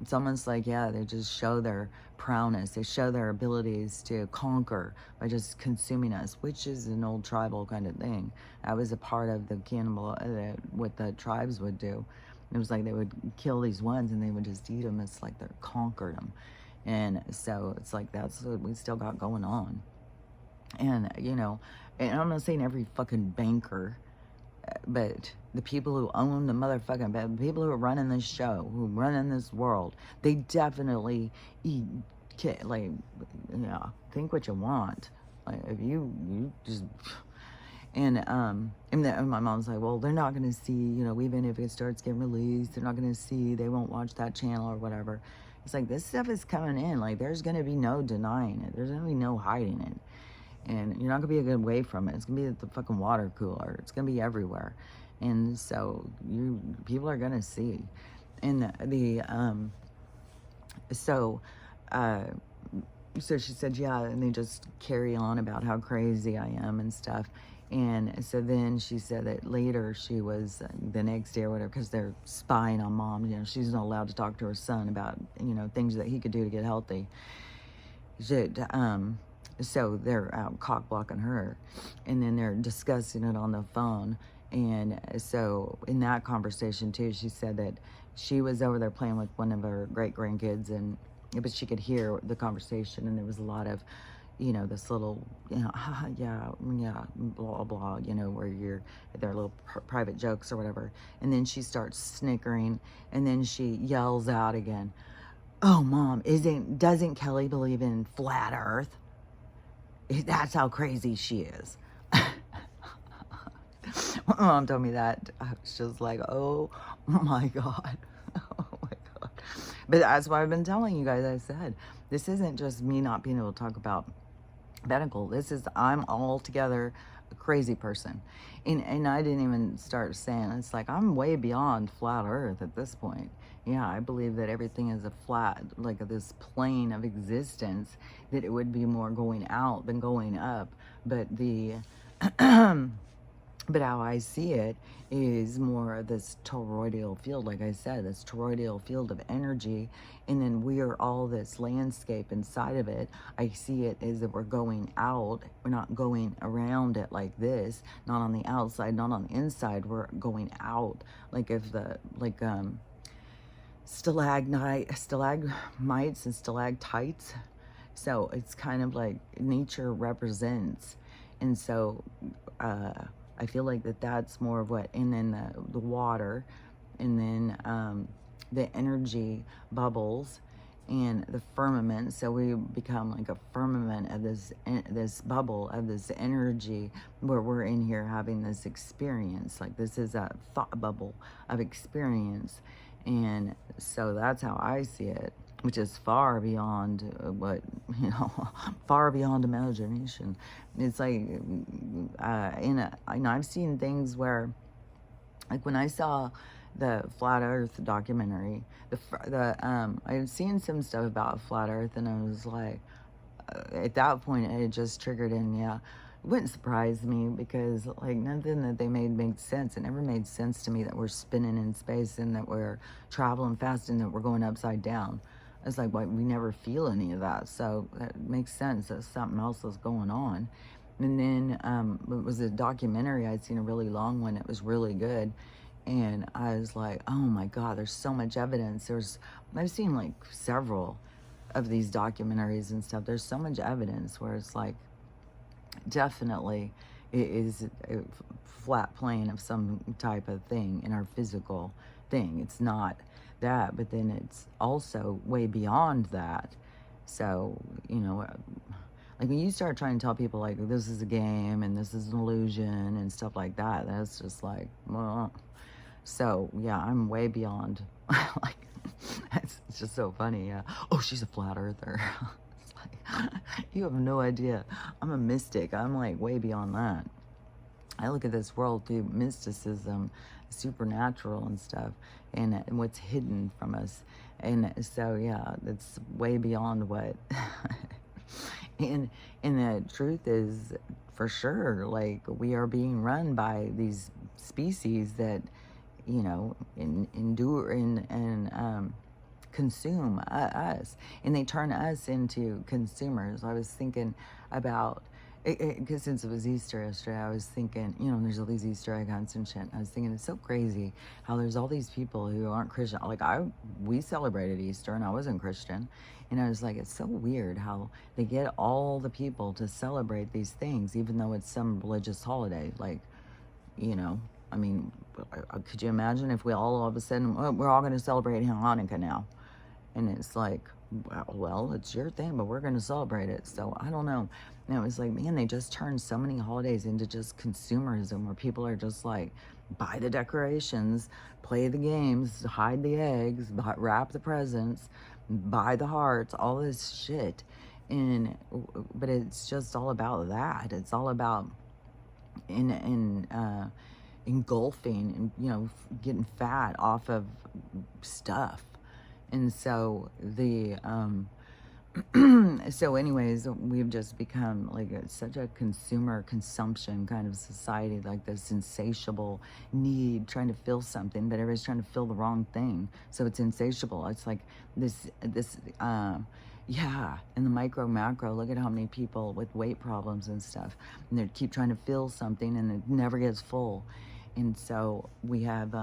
it's almost like, yeah, they just show their prowess. They show their abilities to conquer by just consuming us, which is an old tribal kind of thing. That was a part of the cannibal, what the tribes would do. It was like they would kill these ones and they would just eat them. It's like they're conquered them. And so it's like, that's what we still got going on. And, you know, and I'm not saying every fucking banker, but the people who own the motherfucking, the people who are running this show, who are running this world, they definitely eat, like, yeah, think what you want. Like, if you just, and my mom's like, well, they're not going to see, you know, even if it starts getting released, they're not going to see, they won't watch that channel or whatever. It's like, this stuff is coming in. Like, there's going to be no denying it. There's going to be no hiding it. And you're not going to be a good way from it. It's going to be at the fucking water cooler. It's going to be everywhere. And so people are going to see. And so she said, yeah, and they just carry on about how crazy I am and stuff. And so then she said that later she was, the next day or whatever, because they're spying on mom, you know, she's not allowed to talk to her son about, you know, things that he could do to get healthy. So they're out cock blocking her, and then they're discussing it on the phone. And so in that conversation too, she said that she was over there playing with one of her great grandkids, but she could hear the conversation, and there was a lot of, you know, this little, you know, yeah, blah, blah, you know, where their little private jokes or whatever. And then she starts snickering, and then she yells out again, oh, Mom, doesn't Kelly believe in flat earth? That's how crazy she is. My mom told me that. I was just like, oh my God. Oh my God. But that's why I've been telling you guys, I said, this isn't just me not being able to talk about medical. This is, I'm altogether a crazy person. And I didn't even start saying, it's like, I'm way beyond flat earth at this point. Yeah, I believe that everything is a flat, like this plane of existence, that it would be more going out than going up. But but how I see it is more of this toroidal field, like I said, this toroidal field of energy, and then we are all this landscape inside of it. I see it as if we're going out. We're not going around it like this, not on the outside, not on the inside. We're going out, like if stalagmites and stalactites. So it's kind of like nature represents. And so I feel like that's more of what, and then the water, and then the energy bubbles and the firmament. So we become like a firmament of this bubble of this energy, where we're in here having this experience. Like, this is a thought bubble of experience. And so that's how I see it, which is far beyond what, you know, far beyond imagination. It's like, I've seen things where, like when I saw the Flat Earth documentary, I've seen some stuff about Flat Earth, and I was like, at that point, it just triggered in, yeah. It wouldn't surprise me, because like nothing that they made sense. It never made sense to me that we're spinning in space and that we're traveling fast and that we're going upside down. It's like, well, we never feel any of that. So that makes sense that something else is going on. And then it was a documentary I'd seen, a really long one. It was really good. And I was like, oh my God, there's so much evidence. I've seen like several of these documentaries and stuff. There's so much evidence where it's like, definitely it is a flat plane of some type of thing in our physical thing. It's not that, but then it's also way beyond that. So, like when you start trying to tell people like this is a game and this is an illusion and stuff like that, that's just like, well. So yeah, I'm way beyond. Like, it's just so funny. Yeah. Oh, she's a flat earther. It's like, you have no idea. I'm a mystic. I'm like way beyond that. I look at this world through mysticism, supernatural and stuff, and what's hidden from us. And so yeah, it's way beyond what. And the truth is, for sure, like we are being run by these species that, endure and consume us, and they turn us into consumers. I was thinking about, because since it was Easter yesterday, I was thinking, there's all these Easter egg hunts and shit. I was thinking it's so crazy how there's all these people who aren't Christian. Like we celebrated Easter and I wasn't Christian, and I was like, it's so weird how they get all the people to celebrate these things, even though it's some religious holiday. Like, I mean, could you imagine if we all of a sudden, we're all going to celebrate Hanukkah now? And it's like, well, it's your thing, but we're going to celebrate it. So I don't know. And it was like, man, they just turned so many holidays into just consumerism, where people are just like, buy the decorations, play the games, hide the eggs, wrap the presents, buy the hearts, all this shit. But it's just all about that. It's all about engulfing and getting fat off of stuff. And so so anyways, we've just become like such a consumption kind of society, like this insatiable need trying to fill something, but everybody's trying to fill the wrong thing, so it's insatiable. It's like this yeah, in the micro macro, look at how many people with weight problems and stuff, and they keep trying to fill something and it never gets full. And so we have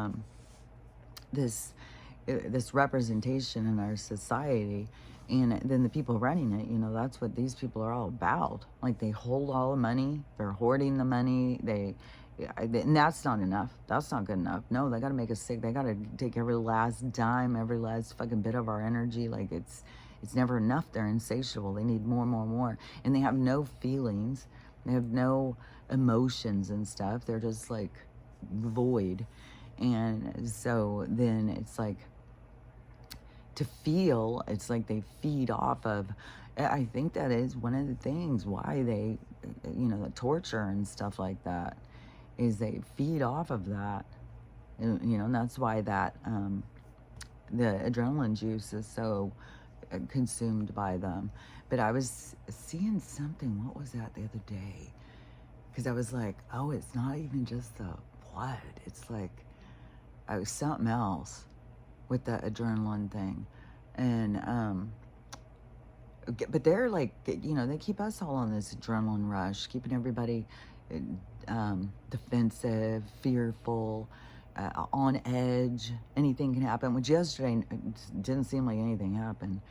this representation in our society, and then the people running it, that's what these people are all about. Like, they hold all the money, they're hoarding the money, and that's not enough. That's not good enough. No, they got to make us sick. They got to take every last dime, every last fucking bit of our energy. Like, it's never enough. They're insatiable. They need more, more, more. And they have no feelings. They have no emotions and stuff. They're just like void. And so then it's like, to feel, it's like they feed off of, I think that is one of the things why they, the torture and stuff like that, is they feed off of that. And that's why that, the adrenaline juice is so consumed by them. But I was seeing something, what was that the other day? Because I was like, oh, it's not even just the blood. It's like, I was something else with the adrenaline thing. And but they're like, they keep us all on this adrenaline rush, keeping everybody defensive, fearful, on edge. Anything can happen, which yesterday it didn't seem like anything happened.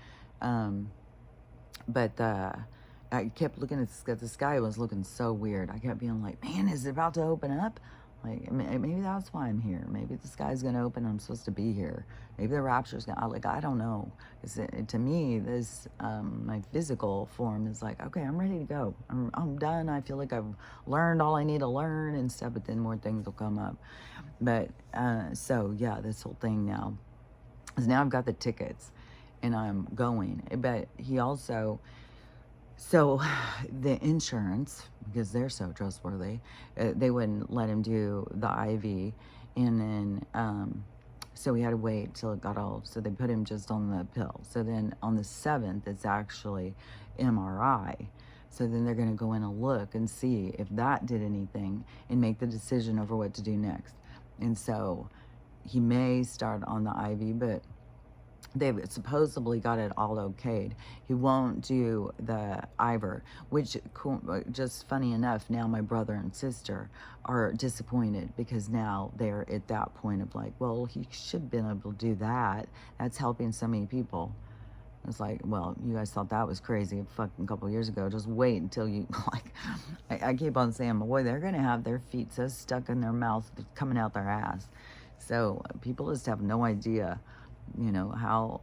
But I kept looking at the sky was looking so weird. I kept being like, man, is it about to open up? Like, maybe that's why I'm here. Maybe the sky's going to open and I'm supposed to be here. Maybe the rapture's going to, like, I don't know. To me, this, my physical form is like, okay, I'm ready to go. I'm done. I feel like I've learned all I need to learn and stuff, but then more things will come up. But, so yeah, this whole thing now is now I've got the tickets and I'm going. But he also, so the insurance, because they're so trustworthy, they wouldn't let him do the IV. And then, so we had to wait till it got old. So they put him just on the pill. So then on the 7th, it's actually MRI. So then they're going to go in and look and see if that did anything and make the decision over what to do next. And so he may start on the IV, but they've supposedly got it all okayed. He won't do the Ivor, which, just funny enough, now my brother and sister are disappointed because now they're at that point of like, well, he should have been able to do that. That's helping so many people. It's like, well, you guys thought that was crazy a fucking couple years ago. Just wait until you, like, I keep on saying, boy, they're going to have their feet so stuck in their mouth, coming out their ass. So people just have no idea, you know, how,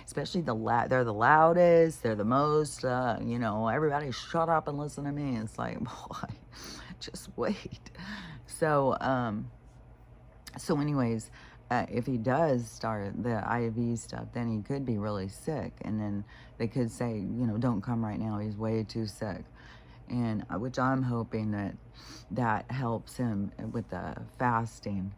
especially they're the loudest, they're the most, you know, everybody shut up and listen to me. It's like, boy, just wait. So, so anyways, if he does start the IV stuff, then he could be really sick. And then they could say, you know, don't come right now. He's way too sick. And which I'm hoping that helps him with the fasting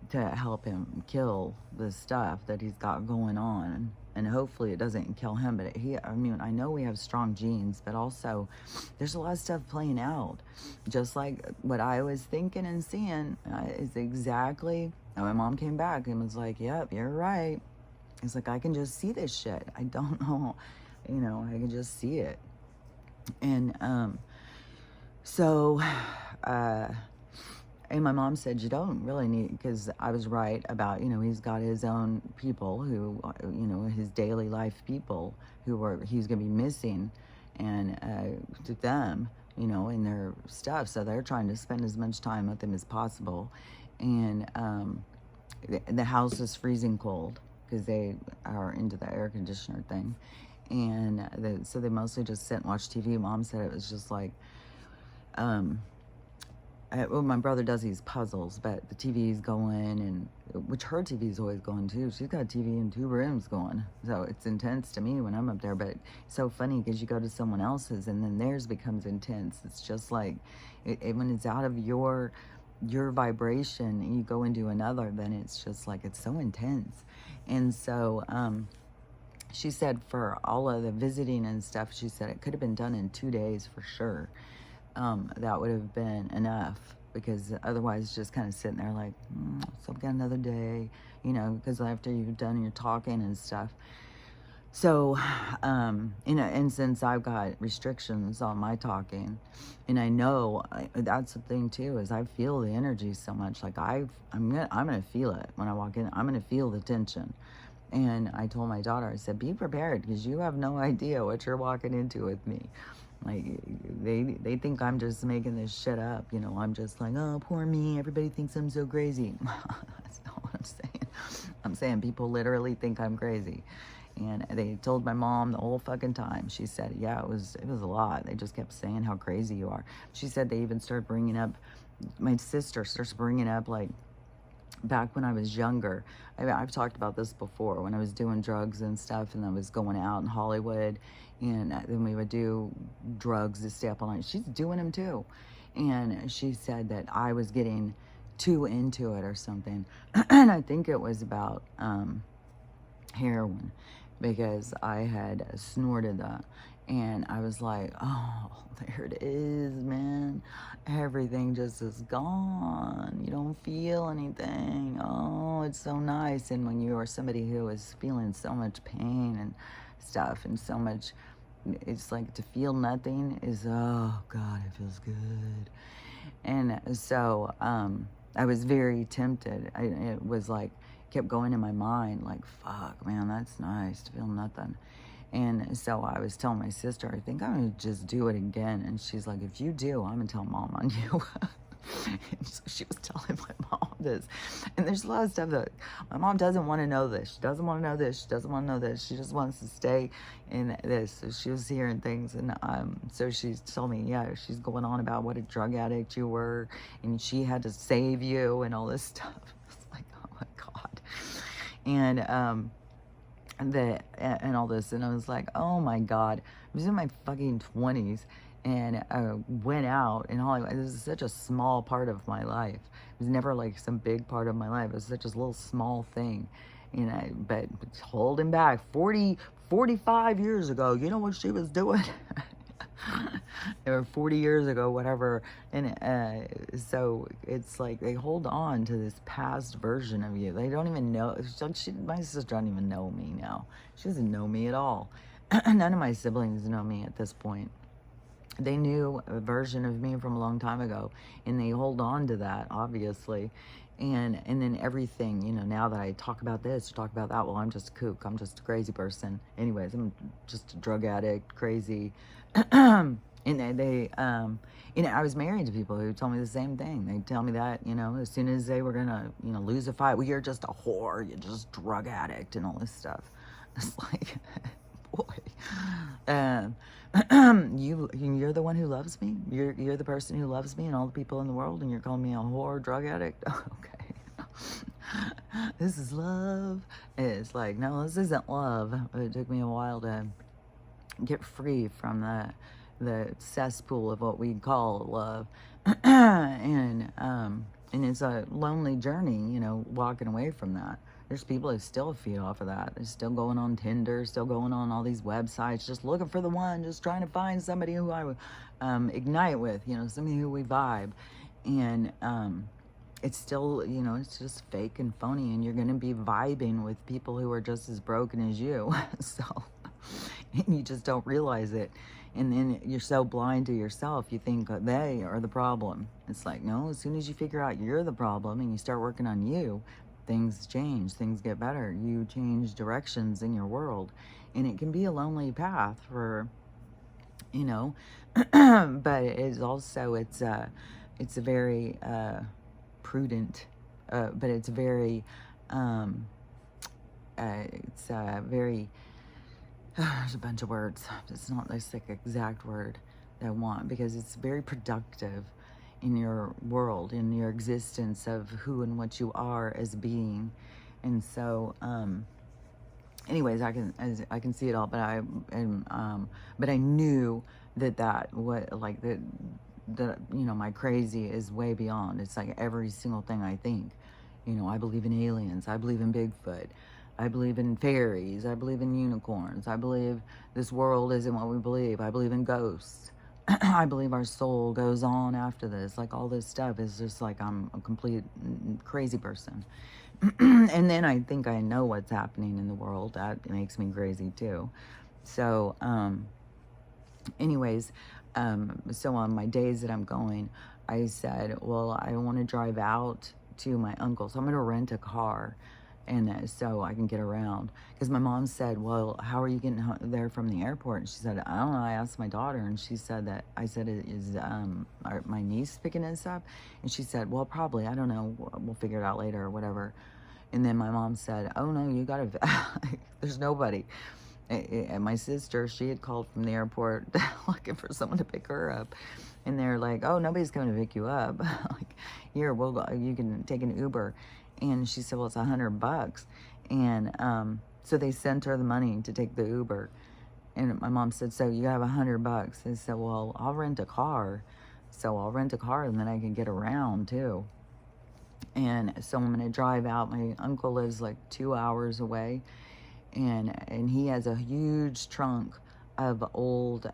to help him kill the stuff that he's got going on. And hopefully it doesn't kill him. But I mean, I know we have strong genes, but also there's a lot of stuff playing out. Just like what I was thinking and seeing is exactly. My mom came back and was like, yep, you're right. It's like, I can just see this shit. I don't know, you know, I can just see it. And so, and my mom said, you don't really need, because I was right about, you know, he's got his own people who, you know, his daily life people he's going to be missing, and to them, you know, in their stuff. So they're trying to spend as much time with him as possible. And the house is freezing cold because they are into the air conditioner thing. And so they mostly just sit and watch TV. Mom said it was just like, well, my brother does these puzzles, but the TV's going, and which her TV's always going too. She's got a TV in 2 rooms going. So it's intense to me when I'm up there, but it's so funny because you go to someone else's and then theirs becomes intense. It's just like, when it's out of your vibration and you go into another, then it's just like, it's so intense. And so she said for all of the visiting and stuff, she said it could have been done in 2 days for sure. That would have been enough, because otherwise just kind of sitting there like, so I've got another day, you know, because after you've done your talking and stuff. So, you know, and since I've got restrictions on my talking, and I know that's the thing too, is I feel the energy so much. Like I'm gonna feel it when I walk in. I'm gonna feel the tension. And I told my daughter, I said, be prepared, because you have no idea what you're walking into with me. Like they think I'm just making this shit up. You know, I'm just like, oh, poor me. Everybody thinks I'm so crazy. That's not what I'm saying. I'm saying people literally think I'm crazy. And they told my mom the whole fucking time. She said, yeah, it was a lot. They just kept saying how crazy you are. She said they even started bringing up, my sister starts bringing up, like, back when I was younger. I've talked about this before, when I was doing drugs and stuff, and I was going out in Hollywood, and then we would do drugs to stay up all night. She's doing them too. And she said that I was getting too into it or something. And I think it was about heroin, because I had snorted that, and I was like, oh, there it is, man. Everything just is gone. You don't feel anything. Oh, it's so nice. And when you are somebody who is feeling so much pain and stuff, and so much, it's like to feel nothing is, oh God, it feels good. And so I was very tempted. It was like, kept going in my mind, like, fuck, man, that's nice to feel nothing. And so I was telling my sister, I think I'm going to just do it again. And she's like, if you do, I'm going to tell Mom on you. And so she was telling my mom this. And there's a lot of stuff that my mom doesn't want to know this. She doesn't want to know this. She doesn't want to know this. She just wants to stay in this. So she was hearing things. And so she told me, yeah, she's going on about what a drug addict you were. And she had to save you and all this stuff. It's like, oh my God. And and all this. And I was like, oh my God. I was in my fucking 20s. And I went out in Hollywood. This is such a small part of my life. It was never like some big part of my life. It was such a little small thing. But holding back 45 years ago, you know what she was doing? or 40 years ago, whatever. And so it's like they hold on to this past version of you. They don't even know. My sister doesn't even know me now. She doesn't know me at all. None of my siblings know me at this point. They knew a version of me from a long time ago, and they hold on to that, obviously. And then everything, now that I talk about this or talk about that, well, I'm just a kook. I'm just a crazy person. Anyways, I'm just a drug addict, crazy. And I was married to people who told me the same thing. They tell me that, as soon as they were gonna, lose a fight, well, you're just a whore, you're just a drug addict and all this stuff. It's like, boy, you're the one who loves me. You're the person who loves me and all the people in the world, and you're calling me a whore, drug addict. Okay, this is love. It's like, no, this isn't love. It took me a while to get free from the cesspool of what we call love, and it's a lonely journey, walking away from that. There's people who still feed off of that. They're still going on Tinder, still going on all these websites, just looking for the one, just trying to find somebody who I would ignite with, somebody who we vibe. And it's still, it's just fake and phony, and you're going to be vibing with people who are just as broken as you. So, and you just don't realize it. And then you're so blind to yourself, you think they are the problem. It's like, no, as soon as you figure out you're the problem and you start working on you, things change, things get better. You change directions in your world. And it can be a lonely path for, but it is also, it's a very prudent, but it's very, very, there's a bunch of words. It's not this like exact word that I want, because it's very productive in your world, in your existence of who and what you are as being. And so, anyways, I can see it all, but I knew that my crazy is way beyond. It's like every single thing I think. I believe in aliens. I believe in Bigfoot. I believe in fairies. I believe in unicorns. I believe this world isn't what we believe. I believe in ghosts. I believe our soul goes on after this. Like, all this stuff is just like I'm a complete crazy person. And then I think I know what's happening in the world. That makes me crazy too. So, anyways, so on my days that I'm going, I said, well, I want to drive out to my uncle's. I'm going to rent a car, and so I can get around. Because my mom said, well, how are you getting there from the airport? And she said, I don't know. I asked my daughter, and she said that, I said, is my niece picking us up? And she said, well, probably. I don't know. We'll figure it out later or whatever. And then my mom said, oh, no, you got to, there's nobody. And my sister, she had called from the airport looking for someone to pick her up. And they're like, oh, nobody's coming to pick you up. Like, here, we'll go. You can take an Uber. And she said, well, it's $100. And so they sent her the money to take the Uber. And my mom said, so you have $100. I said, well, I'll rent a car. So I'll rent a car, and then I can get around too. And so I'm going to drive out. My uncle lives like 2 hours away. And he has a huge trunk of old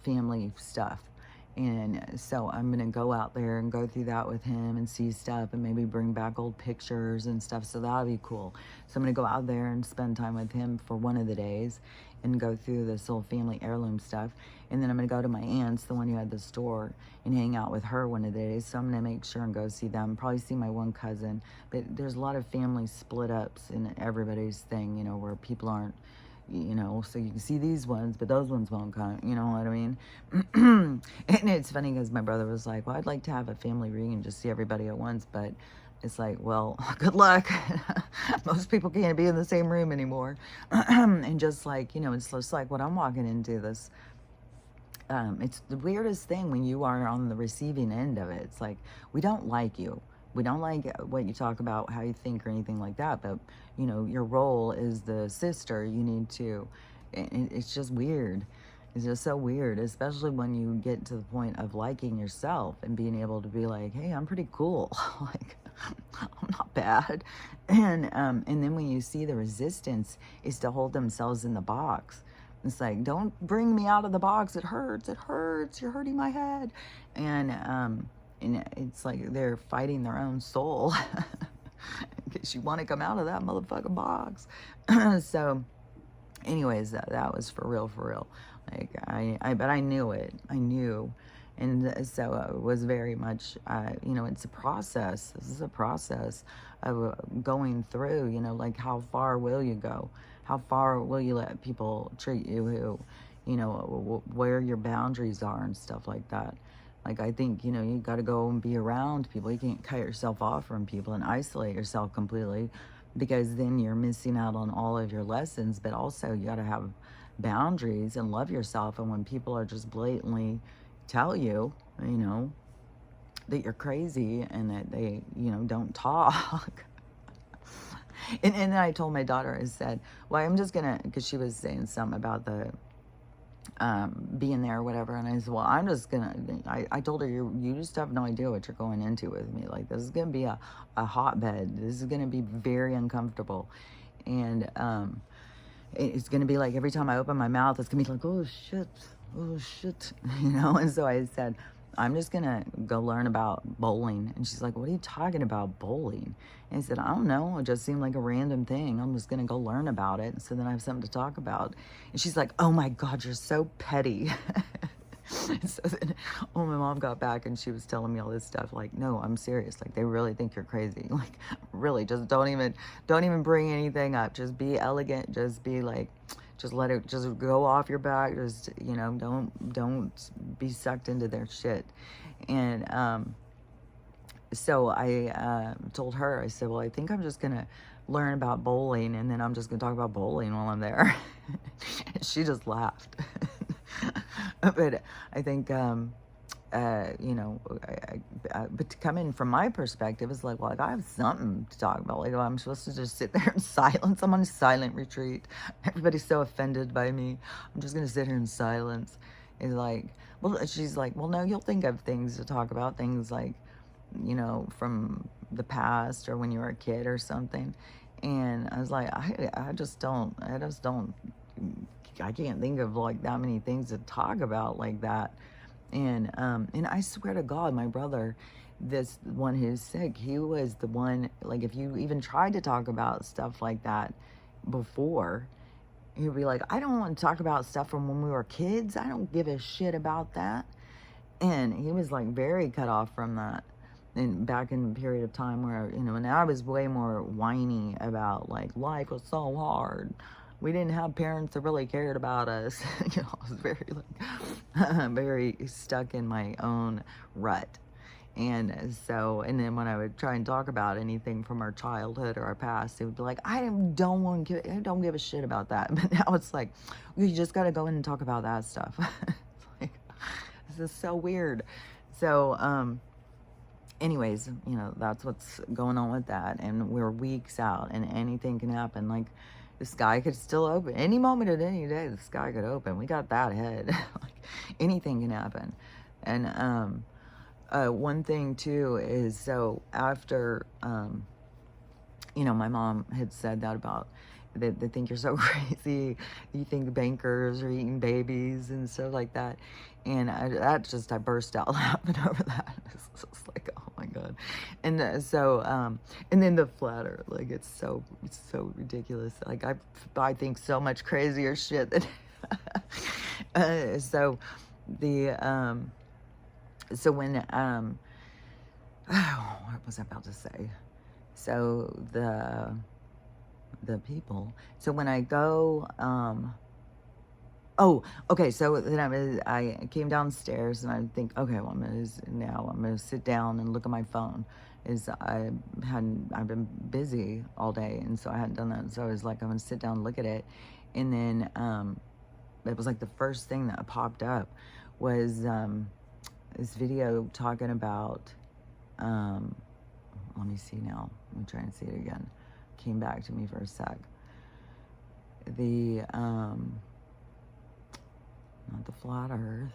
family stuff. And so I'm going to go out there and go through that with him and see stuff, and maybe bring back old pictures and stuff. So that'll be cool. So I'm going to go out there and spend time with him for one of the days and go through this old family heirloom stuff. And then I'm going to go to my aunt's, the one who had the store, and hang out with her one of the days. So I'm going to make sure and go see them. Probably see my one cousin. But there's a lot of family split ups in everybody's thing, where people aren't, so you can see these ones, but those ones won't come, you know what I mean? And it's funny because my brother was like, well, I'd like to have a family reunion, just see everybody at once, but it's like, well, good luck. Most people can't be in the same room anymore. And just like, it's just like what I'm walking into this. It's the weirdest thing when you are on the receiving end of it. It's like, we don't like you. We don't like what you talk about, how you think, or anything like that. But, your role is the sister. You need to, it's just weird. It's just so weird, especially when you get to the point of liking yourself and being able to be like, hey, I'm pretty cool. Like, I'm not bad. And then when you see the resistance is to hold themselves in the box. It's like, don't bring me out of the box. It hurts. It hurts. You're hurting my head. And it's like they're fighting their own soul because you want to come out of that motherfucking box. So, anyways, that was for real, for real. Like but I knew it. I knew. And so it was very much, it's a process. This is a process of going through, like how far will you go? How far will you let people treat you where your boundaries are and stuff like that. Like, I think, you got to go and be around people. You can't cut yourself off from people and isolate yourself completely, because then you're missing out on all of your lessons. But also you got to have boundaries and love yourself. And when people are just blatantly tell you, that you're crazy and that they, don't talk. And then I told my daughter, I said, well, I'm just gonna, because she was saying something about the being there or whatever, and I said, well, I'm just gonna, I told her, you just have no idea what you're going into with me. Like, this is gonna be a hotbed. This is gonna be very uncomfortable. And it's gonna be like, every time I open my mouth, it's gonna be like, oh shit, and so I said, I'm just gonna go learn about bowling. And she's like, what are you talking about, bowling? And I said, I don't know, it just seemed like a random thing. I'm just gonna go learn about it, so then I have something to talk about. And she's like, oh my God, you're so petty. So then, my mom got back and she was telling me all this stuff. Like, no, I'm serious. Like, they really think you're crazy. Like, really, just don't even bring anything up. Just be elegant. Just be like, just let it just go off your back. Just, don't be sucked into their shit. And so I told her, I said, well, I think I'm just gonna learn about bowling, and then I'm just gonna talk about bowling while I'm there. She just laughed. But I think, but to come in from my perspective, it's like, well, I have something to talk about. Like, I'm supposed to just sit there in silence. I'm on a silent retreat. Everybody's so offended by me. I'm just going to sit here in silence. It's like, well, she's like, well, no, you'll think of things to talk about, things like, from the past or when you were a kid or something. And I was like, I can't think of like that many things to talk about like that. And I swear to God, my brother, this one who's sick, he was the one, like, if you even tried to talk about stuff like that before, he'd be like, I don't want to talk about stuff from when we were kids. I don't give a shit about that. And he was like very cut off from that. And back in a period of time where, and I was way more whiny about, like, life was so hard. We didn't have parents that really cared about us. I was very, like, very stuck in my own rut. And so, and then when I would try and talk about anything from our childhood or our past, it would be like, I don't give a shit about that. But now it's like, you just got to go in and talk about that stuff. It's like, this is so weird. So, anyways, that's what's going on with that. And we're weeks out and anything can happen. Like, the sky could still open any moment at any day. The sky could open. We got that ahead. Like, anything can happen. And one thing too is, so after my mom had said that about they think you're so crazy, you think bankers are eating babies and stuff like that. And I burst out laughing over that. It's just like, oh my God. And so and then the flat earth, like, it's so ridiculous. Like, I think so much crazier shit that so when what was I about to say? So the people. So when I go, okay. So then I came downstairs and I think, okay, well, I'm gonna sit down and look at my phone. I've been busy all day, and so I hadn't done that. So I was like, I'm gonna sit down and look at it, and then it was like the first thing that popped up was this video talking about. Let me see now. Let me try and see it again. Came back to me for a sec. The not the flat earth.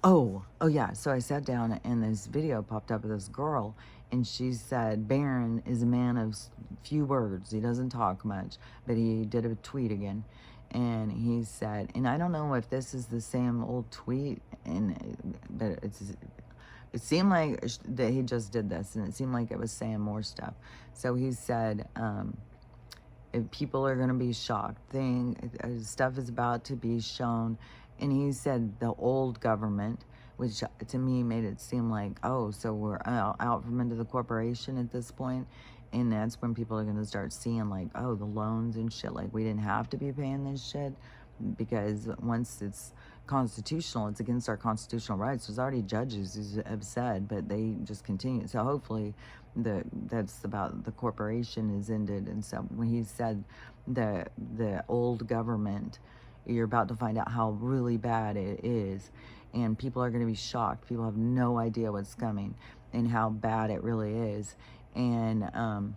Oh yeah. So I sat down and this video popped up of this girl, and she said, Barron is a man of few words. He doesn't talk much, but he did a tweet again. And he said, and I don't know if this is the same old tweet, but it seemed like that he just did this, and it seemed like it was saying more stuff. So he said, if people are going to be shocked, stuff is about to be shown. And he said the old government, which to me made it seem like, oh, so we're out from under the corporation at this point. And that's when people are going to start seeing like, oh, the loans and shit, like we didn't have to be paying this shit, because once it's constitutional, it's against our constitutional rights. There's already judges who have said, but they just continue. So hopefully that's about the corporation is ended. And so when he said the old government, you're about to find out how really bad it is, and people are going to be shocked. People have no idea what's coming and how bad it really is. And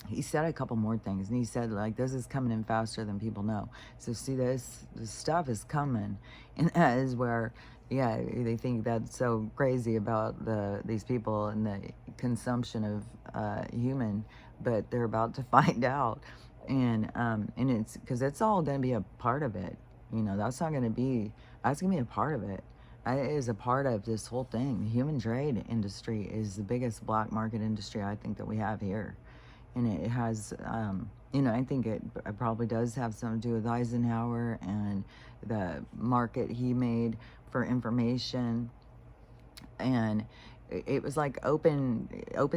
he said a couple more things, and he said, like, this is coming in faster than people know. So see, this stuff is coming, and that is where, yeah, they think that's so crazy about these people and the consumption of human, but they're about to find out. And it's because it's all going to be a part of it. You know, that's going to be a part of it. It is a part of this whole thing. The human trade industry is the biggest black market industry I think that we have here. And it has, you know, I think it probably does have something to do with Eisenhower and the market he made for information. And it was like open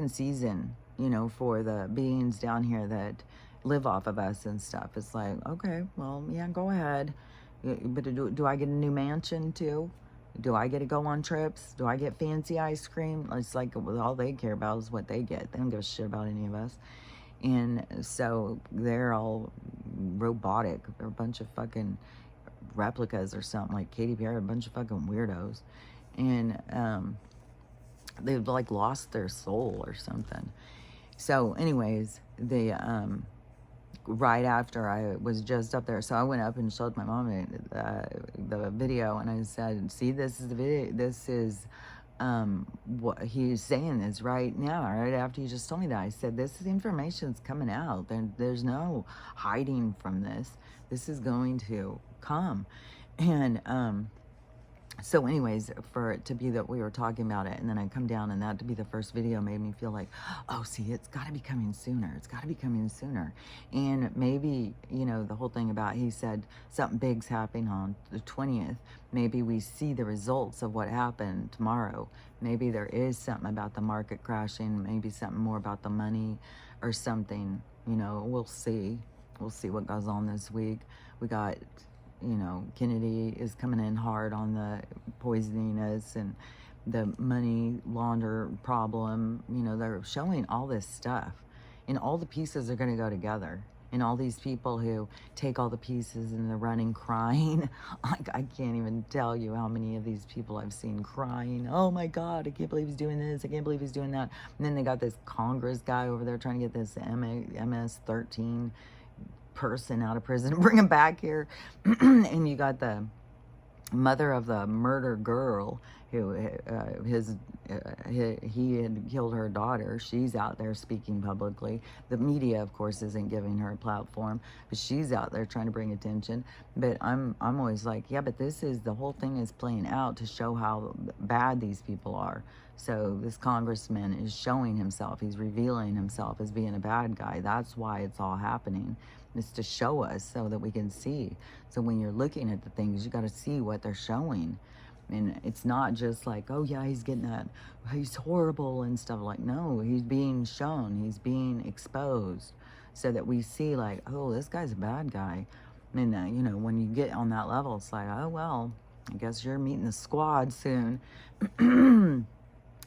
season, you know, for the beings down here that live off of us and stuff. It's like, okay, well, yeah, go ahead. But do I get a new mansion too? Do I get to go on trips? Do I get fancy ice cream? It's like all they care about is what they get. They don't give a shit about any of us. And so they're all robotic. They're a bunch of fucking replicas or something, like Katy Perry, a bunch of fucking weirdos. And they've like lost their soul or something. So anyways, they right after I was just up there, so I went up and showed my mom the video, and I said, see, this is the video, this is what he's saying is right now, right after you just told me that. I said, this is information's coming out. There's no hiding from this. This is going to come. And so anyways, for it to be that we were talking about it, and then I come down, and that to be the first video made me feel like, oh, see, it's got to be coming sooner. It's got to be coming sooner. And maybe, you know, the whole thing about, he said something big's happening on the 20th. Maybe we see the results of what happened tomorrow. Maybe there is something about the market crashing, maybe something more about the money or something. You know, we'll see. We'll see what goes on this week. We got, you know, Kennedy is coming in hard on the poisoning us and the money launder problem. You know, they're showing all this stuff, and all the pieces are going to go together. And all these people who take all the pieces and they're running crying. Like, I can't even tell you how many of these people I've seen crying. Oh my God, I can't believe he's doing this. I can't believe he's doing that. And then they got this Congress guy over there trying to get this MS-13 person out of prison and bring him back here. And you got the mother of the murder girl who he had killed her daughter. She's out there speaking publicly. The media, of course, isn't giving her a platform, but she's out there trying to bring attention. But I'm always like, yeah, but this is, the whole thing is playing out to show how bad these people are. So this congressman is showing himself. He's revealing himself as being a bad guy. That's why it's all happening. It's to show us so that we can see. So when you're looking at the things, you got to see what they're showing. And it's not just like, oh yeah, he's getting that, he's horrible and stuff. Like, no, he's being shown, he's being exposed, so that we see like, oh, this guy's a bad guy. And you know, when you get on that level, it's like, oh well, I guess you're meeting the squad soon.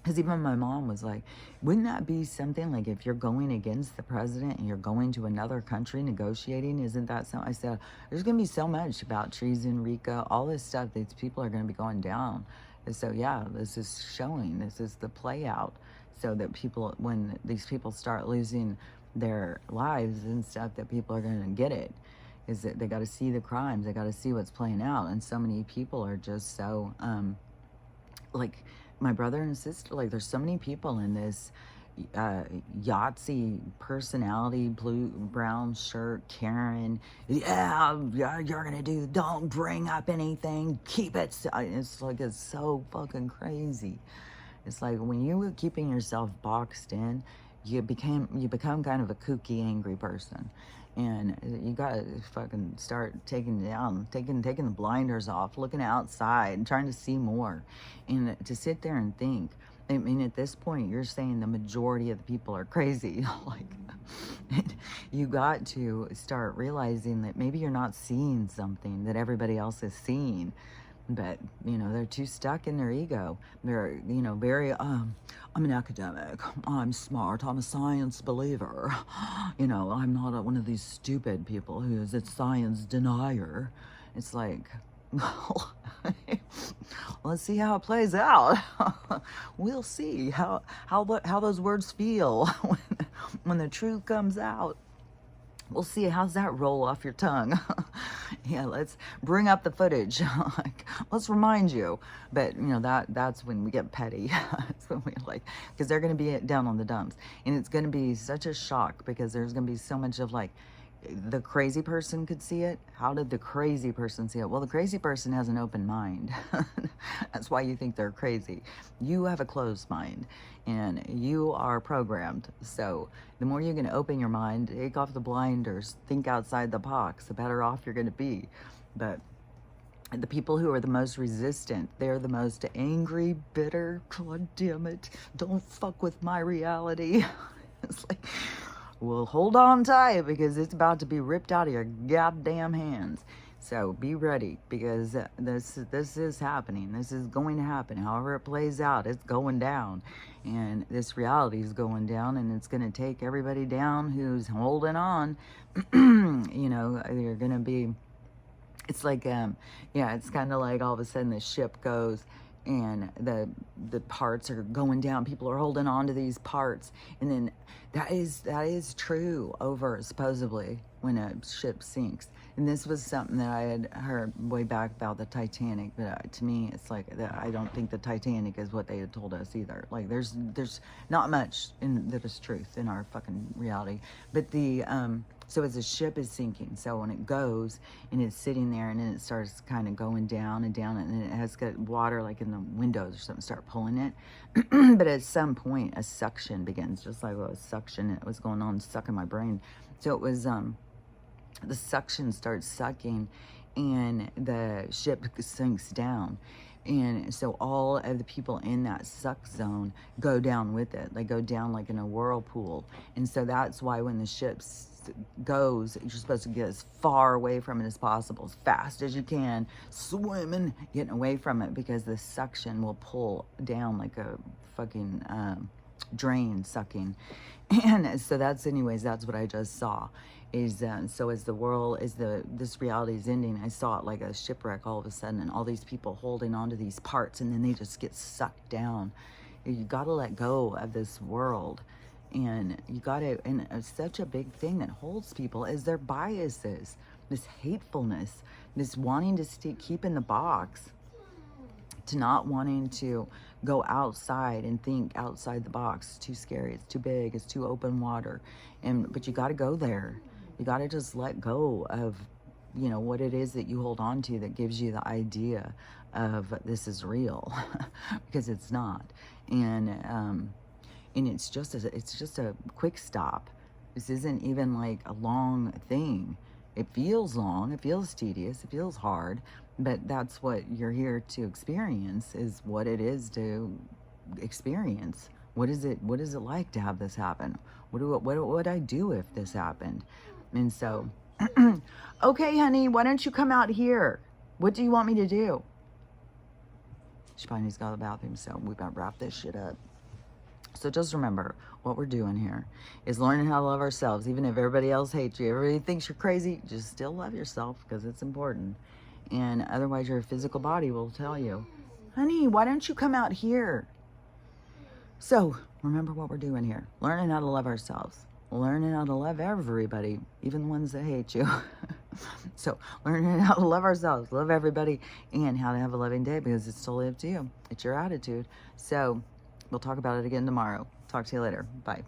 Because even my mom was like, wouldn't that be something, like if you're going against the president and you're going to another country negotiating, isn't that so? I said, there's going to be so much about treason, RICO, all this stuff, these people are going to be going down. And so, yeah, this is showing, this is the play out, so that people, when these people start losing their lives and stuff, that people are going to get it. Is that they got to see the crimes, they got to see what's playing out. And so many people are just so, like, my brother and sister, like, there's so many people in this Yahtzee personality, blue, brown shirt, Karen. Yeah, you're gonna do, don't bring up anything, keep it. It's like, it's so fucking crazy. It's like when you were keeping yourself boxed in, you become kind of a kooky, angry person. And you gotta fucking start taking the blinders off, looking outside and trying to see more. And to sit there and think, I mean, at this point, you're saying the majority of the people are crazy. Like, you got to start realizing that maybe you're not seeing something that everybody else is seeing. But, you know, they're too stuck in their ego. They're, you know, very, I'm an academic, I'm smart, I'm a science believer. You know, I'm not one of these stupid people who is a science denier. It's like, well, let's see how it plays out. We'll see how those words feel when the truth comes out. We'll see. How's that roll off your tongue? Yeah, let's bring up the footage. Like, let's remind you. But, you know, that's when we get petty. That's when we like, because they're going to be down on the dumps. And it's going to be such a shock because there's going to be so much of like, the crazy person could see it. How did the crazy person see it? Well, the crazy person has an open mind. That's why you think they're crazy. You have a closed mind and you are programmed. So the more you can open your mind, take off the blinders, think outside the box, the better off you're going to be. But the people who are the most resistant, they're the most angry, bitter, God damn it, don't fuck with my reality. It's like, well, hold on tight because it's about to be ripped out of your goddamn hands. So be ready because this is happening. This is going to happen. However it plays out, it's going down. And this reality is going down and it's going to take everybody down who's holding on. You know, you're going to be, it's like, yeah, it's kind of like all of a sudden the ship goes and the parts are going down. People are holding on to these parts, and then that is true over supposedly when a ship sinks. And this was something that I had heard way back about the Titanic, but to me it's like I don't think the Titanic is what they had told us either. Like there's not much that is truth in our fucking reality. But the so as the ship is sinking, so when it goes and it's sitting there and then it starts kind of going down and down, and then it has got water like in the windows or something start pulling it. But at some point a suction begins, just like a suction, it was going on, sucking my brain. So it was the suction starts sucking and the ship sinks down. And so all of the people in that suck zone go down with it. They go down like in a whirlpool. And so that's why when the ship goes, you're supposed to get as far away from it as possible, as fast as you can, swimming, getting away from it, because the suction will pull down like a fucking drain sucking. And so that's what I just saw. Is so as the world, this reality is ending, I saw it like a shipwreck all of a sudden, and all these people holding on to these parts, and then they just get sucked down. You got to let go of this world, and you got to, and it's such a big thing that holds people is their biases, this hatefulness, this wanting to keep in the box, to not wanting to go outside and think outside the box. It's too scary, it's too big, it's too open water. But you got to go there. You got to just let go of, you know, what it is that you hold on to that gives you the idea of this is real, because it's not. And it's just a quick stop. This isn't even like a long thing. It feels long, it feels tedious, it feels hard, but that's what you're here to experience, is what it is to experience. What is it like to have this happen? What would I do if this happened? And so, okay, honey, why don't you come out here? What do you want me to do? She probably needs to go to the bathroom, so we better wrap this shit up. So just remember, what we're doing here is learning how to love ourselves. Even if everybody else hates you, everybody thinks you're crazy, just still love yourself, because it's important. And otherwise your physical body will tell you, honey, why don't you come out here? So remember what we're doing here. Learning how to love ourselves. Learning how to love everybody, even the ones that hate you. So learning how to love ourselves, love everybody, and how to have a loving day, because it's totally up to you. It's your attitude. So We'll talk about it again tomorrow. Talk to you later. Bye.